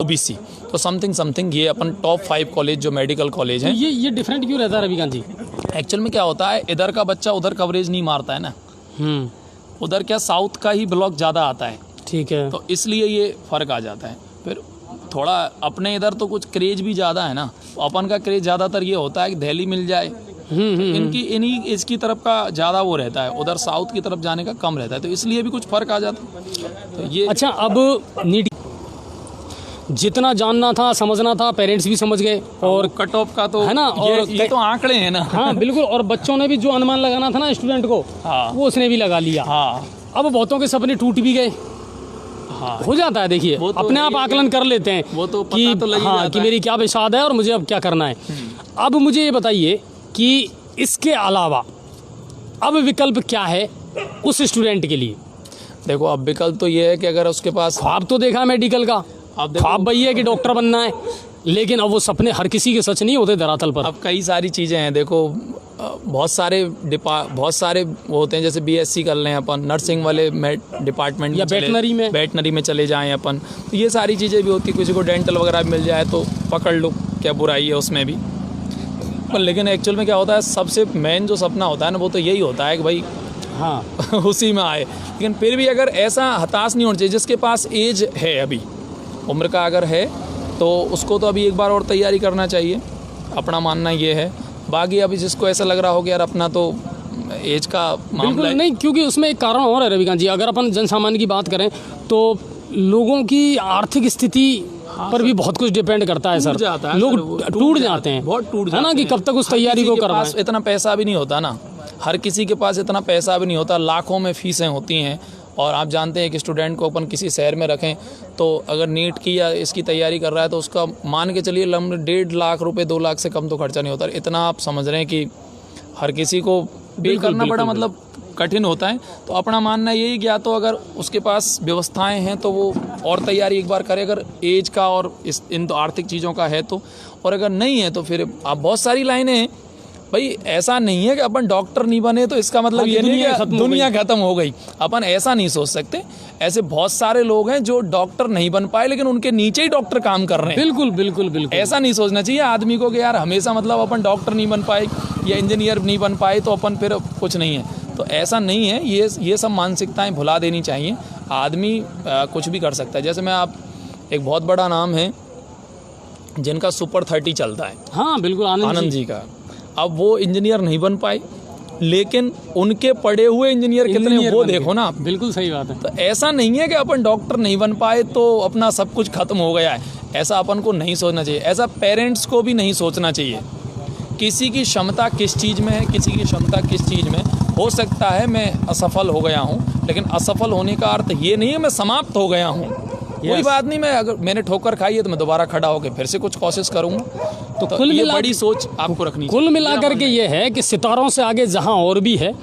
ओबीसी। तो समथिंग ये अपन टॉप 5 कॉलेज जो मेडिकल कॉलेज तो हैं। ये डिफरेंट क्यों रहता है रविकांत जी? एक्चुअल में क्या होता है, इधर का बच्चा उधर कवरेज नहीं मारता है ना। उधर क्या साउथ का ही ब्लॉक ज़्यादा आता है। ठीक है। तो इसलिए ये फ़र्क आ जाता है। फिर थोड़ा अपने इधर तो कुछ क्रेज भी ज़्यादा है ना, तो अपन का क्रेज ज़्यादातर ये होता है कि दिल्ली मिल जाए। इन्हीं इसकी तरफ का ज़्यादा वो रहता है, उधर साउथ की तरफ जाने का कम रहता है। तो इसलिए भी कुछ फ़र्क आ जाता है। तो ये अच्छा, अब नीट जितना जानना था समझना था पेरेंट्स भी समझ गए, और कट ऑफ का तो है ना, और ये तो आंकड़े हैं ना। हाँ बिल्कुल। और बच्चों ने भी जो अनुमान लगाना था ना स्टूडेंट को, हाँ। वो उसने भी लगा लिया। हाँ। अब बहुतों के सपने टूट भी गए। हाँ। हो जाता है, देखिए वो तो अपने आप आकलन कर लेते हैं वो तो पता कि तो लग ही हाँ जाता कि है। मेरी क्या विषाद है और मुझे अब क्या करना है। अब मुझे ये बताइए कि इसके अलावा अब विकल्प क्या है उस स्टूडेंट के लिए? देखो, अब विकल्प तो ये है कि अगर उसके पास ख्वाब तो देखा मेडिकल का, ख्वाब वही है कि डॉक्टर बनना है, लेकिन अब वो सपने हर किसी के सच नहीं होते धरातल पर। अब कई सारी चीज़ें हैं। देखो, बहुत सारे वो होते हैं, जैसे बीएससी कर लें अपन, नर्सिंग वाले डिपार्टमेंट या वेटनरी में चले जाएं अपन। तो ये सारी चीज़ें भी होती है। किसी को डेंटल वगैरह मिल जाए तो पकड़ लो, क्या बुराई है उसमें भी। पर लेकिन एक्चुअल में क्या होता है, सबसे मेन जो सपना होता है ना, वो तो यही होता है कि भाई हाँ उसी में आए। लेकिन फिर भी अगर ऐसा हताश नहीं होना चाहिए। जिसके पास एज है, अभी उम्र का अगर है, तो उसको तो अभी एक बार और तैयारी करना चाहिए, अपना मानना ये है। बाकी अभी जिसको ऐसा लग रहा हो कि यार अपना तो एज का मामला बिल्कुल है, नहीं, क्योंकि उसमें एक कारण और है रविकांत जी। अगर अपन जन सामान्य की बात करें तो लोगों की आर्थिक स्थिति पर भी बहुत कुछ डिपेंड करता है सर। लोग टूट जाते हैं, बहुत टूट है ना, कि कब तक उस तैयारी को करवाएं। इतना पैसा भी नहीं होता ना, हर किसी के पास इतना पैसा भी नहीं होता। लाखों में फीसें होती हैं। और आप जानते हैं कि स्टूडेंट को अपन किसी शहर में रखें तो अगर नीट की या इसकी तैयारी कर रहा है तो उसका मान के चलिए 1.5 लाख रुपए 2 लाख से कम तो खर्चा नहीं होता। इतना आप समझ रहे हैं कि हर किसी को पे करना बड़ा मतलब कठिन होता है। तो अपना मानना यही कि या तो अगर उसके पास व्यवस्थाएं हैं तो वो और तैयारी एक बार करे, अगर एज का और इन तो आर्थिक चीज़ों का है तो। और अगर नहीं है तो फिर आप बहुत सारी लाइनें हैं भाई। ऐसा नहीं है कि अपन डॉक्टर नहीं बने तो इसका मतलब ये नहीं है दुनिया खत्म हो गई। अपन ऐसा नहीं सोच सकते। ऐसे बहुत सारे लोग हैं जो डॉक्टर नहीं बन पाए लेकिन उनके नीचे ही डॉक्टर काम कर रहे हैं। बिल्कुल बिल्कुल बिल्कुल। ऐसा नहीं सोचना चाहिए आदमी को कि यार हमेशा मतलब अपन डॉक्टर नहीं बन पाए या इंजीनियर नहीं बन पाए तो अपन फिर कुछ नहीं है। तो ऐसा नहीं है। ये सब मानसिकताएं भुला देनी चाहिए। आदमी कुछ भी कर सकता है। जैसे मैं आप एक बहुत बड़ा नाम है जिनका सुपर 30 चलता है, हाँ बिल्कुल, आनंद जी का। अब वो इंजीनियर नहीं बन पाए लेकिन उनके पढ़े हुए इंजीनियर कितने इंजीनियर वो बन देखो गए। ना आप। बिल्कुल सही बात है। तो ऐसा नहीं है कि अपन डॉक्टर नहीं बन पाए तो अपना सब कुछ खत्म हो गया है, ऐसा अपन को नहीं सोचना चाहिए, ऐसा पेरेंट्स को भी नहीं सोचना चाहिए। किसी की क्षमता किस चीज़ में है, किसी की क्षमता किस चीज़ में। हो सकता है मैं असफल हो गया हूँ, लेकिन असफल होने का अर्थ ये नहीं है मैं समाप्त हो गया हूँ। कोई बात नहीं, मैं अगर मैंने ठोकर खाई है तो मैं दोबारा खड़ा होकर फिर से कुछ कोशिश करूँगा। तो कुल ये मिला- बड़ी सोच आपको रखनी चाहिए। कुल मिलाकर के ये है कि सितारों से आगे जहां और भी है,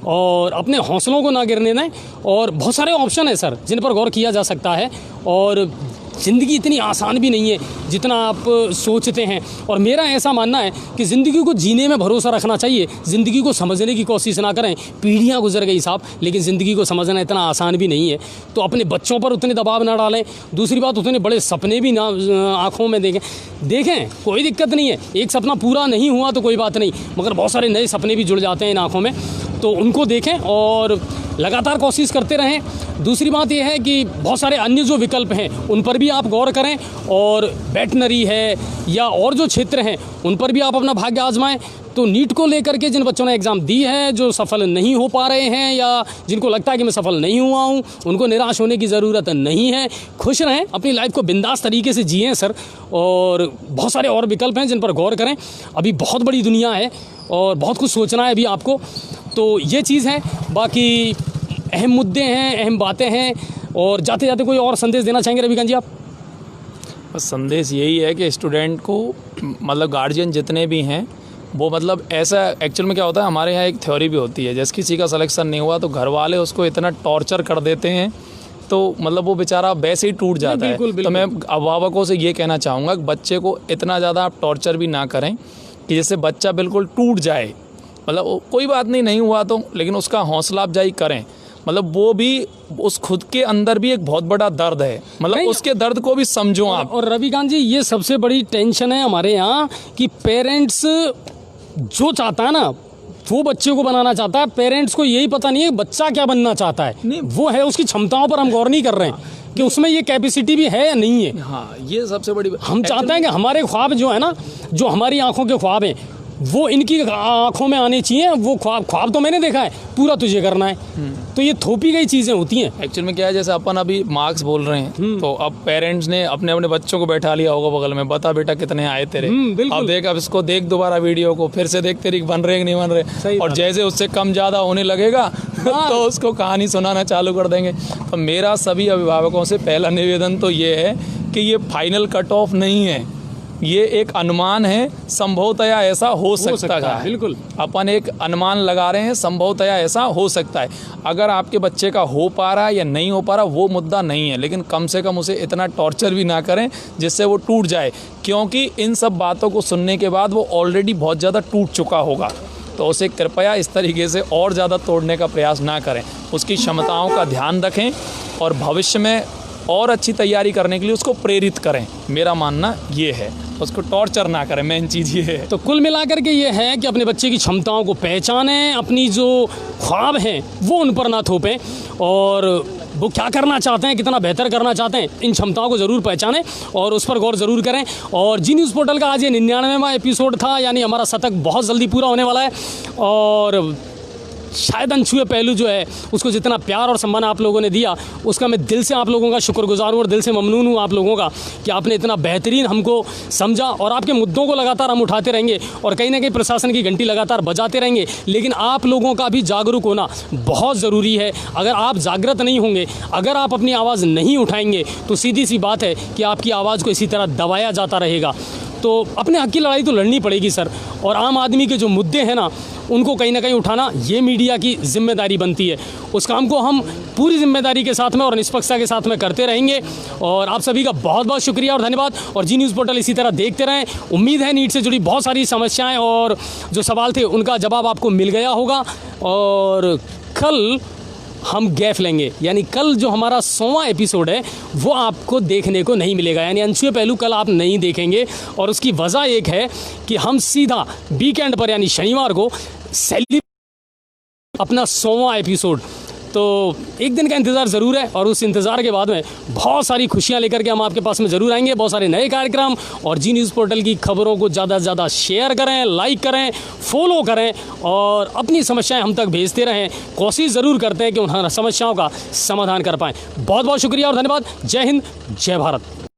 और अपने हौसलों को ना गिरने दें। और बहुत सारे ऑप्शन है सर जिन पर गौर किया जा सकता है, और ज़िंदगी इतनी आसान भी नहीं है जितना आप सोचते हैं। और मेरा ऐसा मानना है कि ज़िंदगी को जीने में भरोसा रखना चाहिए, ज़िंदगी को समझने की कोशिश ना करें। पीढ़ियां गुजर गई साहब, लेकिन ज़िंदगी को समझना इतना आसान भी नहीं है। तो अपने बच्चों पर उतने दबाव ना डालें। दूसरी बात, उतने बड़े सपने भी ना आँखों में देखें कोई दिक्कत नहीं है। एक सपना पूरा नहीं हुआ तो कोई बात नहीं, मगर बहुत सारे नए सपने भी जुड़ जाते हैं इन आँखों में, तो उनको देखें और लगातार कोशिश करते रहें। दूसरी बात यह है कि बहुत सारे अन्य जो विकल्प हैं उन पर भी आप गौर करें, और वेटनरी है या और जो क्षेत्र हैं उन पर भी आप अपना भाग्य आजमाएं। तो नीट को लेकर के जिन बच्चों ने एग्ज़ाम दी है, जो सफल नहीं हो पा रहे हैं या जिनको लगता है कि मैं सफल नहीं हुआ हूँ, उनको निराश होने की ज़रूरत नहीं है। खुश रहें, अपनी लाइफ को बिंदास तरीके से जिएं सर। और बहुत सारे और विकल्प हैं जिन पर गौर करें। अभी बहुत बड़ी दुनिया है और बहुत कुछ सोचना है अभी आपको। तो ये चीज़ है, बाकी अहम मुद्दे हैं, अहम बातें हैं। और जाते जाते कोई और संदेश देना चाहेंगे रविकांत जी आप? बस संदेश यही है कि स्टूडेंट को, मतलब गार्जियन जितने भी हैं वो, मतलब ऐसा एक्चुअल में क्या होता है, हमारे यहाँ एक थ्योरी भी होती है, जैसे किसी का सिलेक्शन नहीं हुआ तो घर वाले उसको इतना टॉर्चर कर देते हैं, तो मतलब वो बेचारा वैसे ही टूट जाता है। बिल्कुल। तो मैं अभिभावकों से ये कहना चाहूँगा कि बच्चे को इतना ज़्यादा आप टॉर्चर भी ना करें कि जैसे बच्चा बिल्कुल टूट जाए। मतलब कोई बात नहीं हुआ तो, लेकिन उसका हौसला अफजाई करें। मतलब वो भी, उस खुद के अंदर भी एक बहुत बड़ा दर्द है, मतलब उसके दर्द को भी समझो आप। और रविकांत जी, ये सबसे बड़ी टेंशन है हमारे यहाँ कि पेरेंट्स जो चाहता है ना वो बच्चे को बनाना चाहता है। पेरेंट्स को यही पता नहीं है बच्चा क्या बनना चाहता है, नहीं, वो है उसकी क्षमताओं पर हम गौर नहीं कर रहे हैं कि उसमें ये कैपेसिटी भी है या नहीं है। हाँ, ये सबसे बड़ी हम चाहते हैं कि हमारे ख्वाब जो है ना, जो हमारी आंखों के ख्वाब हैं, वो इनकी आंखों में आने चाहिए। वो ख्वाब तो मैंने देखा है, पूरा तुझे करना है। तो ये थोपी गई चीज़ें होती हैं। एक्चुअल में क्या है, जैसे अपन अभी मार्क्स बोल रहे हैं, तो अब पेरेंट्स ने अपने अपने बच्चों को बैठा लिया होगा बगल में, बता बेटा कितने आए तेरे। अब देख, अब इसको देख दोबारा वीडियो को, फिर से देख तेरी बन रहे कि नहीं बन रहे। और जैसे उससे कम ज़्यादा होने लगेगा तो उसको कहानी सुनाना चालू कर देंगे। तो मेरा सभी अभिभावकों से पहला निवेदन तो ये है कि ये फाइनल कट ऑफ नहीं है, ये एक अनुमान है, संभवतया ऐसा हो सकता है। बिल्कुल, अपन एक अनुमान लगा रहे हैं, संभवतया ऐसा हो सकता है। अगर आपके बच्चे का हो पा रहा है या नहीं हो पा रहा, वो मुद्दा नहीं है, लेकिन कम से कम उसे इतना टॉर्चर भी ना करें जिससे वो टूट जाए, क्योंकि इन सब बातों को सुनने के बाद वो ऑलरेडी बहुत ज़्यादा टूट चुका होगा। तो उसे कृपया इस तरीके से और ज़्यादा तोड़ने का प्रयास ना करें। उसकी क्षमताओं का ध्यान रखें और भविष्य में और अच्छी तैयारी करने के लिए उसको प्रेरित करें। मेरा मानना ये है, उसको टॉर्चर ना करें, मेन चीज़ ये है। तो कुल मिलाकर के ये है कि अपने बच्चे की क्षमताओं को पहचानें, अपनी जो ख्वाब हैं वो उन पर ना थोपें, और वो क्या करना चाहते हैं, कितना बेहतर करना चाहते हैं, इन क्षमताओं को ज़रूर पहचानें और उस पर गौर ज़रूर करें। और जी न्यूज़ पोर्टल का आज ये 99वां एपिसोड था, यानी हमारा शतक बहुत जल्दी पूरा होने वाला है। और शायद अनछुए पहलू जो है उसको जितना प्यार और सम्मान आप लोगों ने दिया, उसका मैं दिल से आप लोगों का शुक्रगुजार हूँ और दिल से ममनून हूँ आप लोगों का कि आपने इतना बेहतरीन हमको समझा। और आपके मुद्दों को लगातार हम उठाते रहेंगे और कहीं ना कहीं प्रशासन की घंटी लगातार बजाते रहेंगे, लेकिन आप लोगों का भी जागरूक होना बहुत ज़रूरी है। अगर आप जागृत नहीं होंगे, अगर आप अपनी आवाज़ नहीं उठाएंगे, तो सीधी सी बात है कि आपकी आवाज़ को इसी तरह दबाया जाता रहेगा। तो अपने हक की लड़ाई तो लड़नी पड़ेगी सर, और आम आदमी के जो मुद्दे हैं ना, उनको कहीं ना कहीं उठाना ये मीडिया की जिम्मेदारी बनती है। उस काम को हम पूरी जिम्मेदारी के साथ में और निष्पक्षता के साथ में करते रहेंगे। और आप सभी का बहुत बहुत शुक्रिया और धन्यवाद। और जी न्यूज़ पोर्टल इसी तरह देखते रहें। उम्मीद है नीट से जुड़ी बहुत सारी समस्याएं और जो सवाल थे उनका जवाब आपको मिल गया होगा। और कल हम गैफ लेंगे, यानी कल जो हमारा 100वां एपिसोड है वो आपको देखने को नहीं मिलेगा, यानी अनछुए पहलू कल आप नहीं देखेंगे। और उसकी वजह एक है कि हम सीधा वीकेंड पर यानी शनिवार को अपना 100वां एपिसोड तो एक दिन का इंतज़ार ज़रूर है और उस इंतज़ार के बाद में बहुत सारी खुशियाँ लेकर के हम आपके पास में ज़रूर आएंगे, बहुत सारे नए कार्यक्रम, और जी न्यूज़ पोर्टल की खबरों को ज़्यादा से ज़्यादा शेयर करें, लाइक करें, फॉलो करें और अपनी समस्याएं हम तक भेजते रहें। कोशिश ज़रूर करते हैं कि उन समस्याओं का समाधान कर पाएँ। बहुत बहुत शुक्रिया और धन्यवाद। जय हिंद, जय भारत।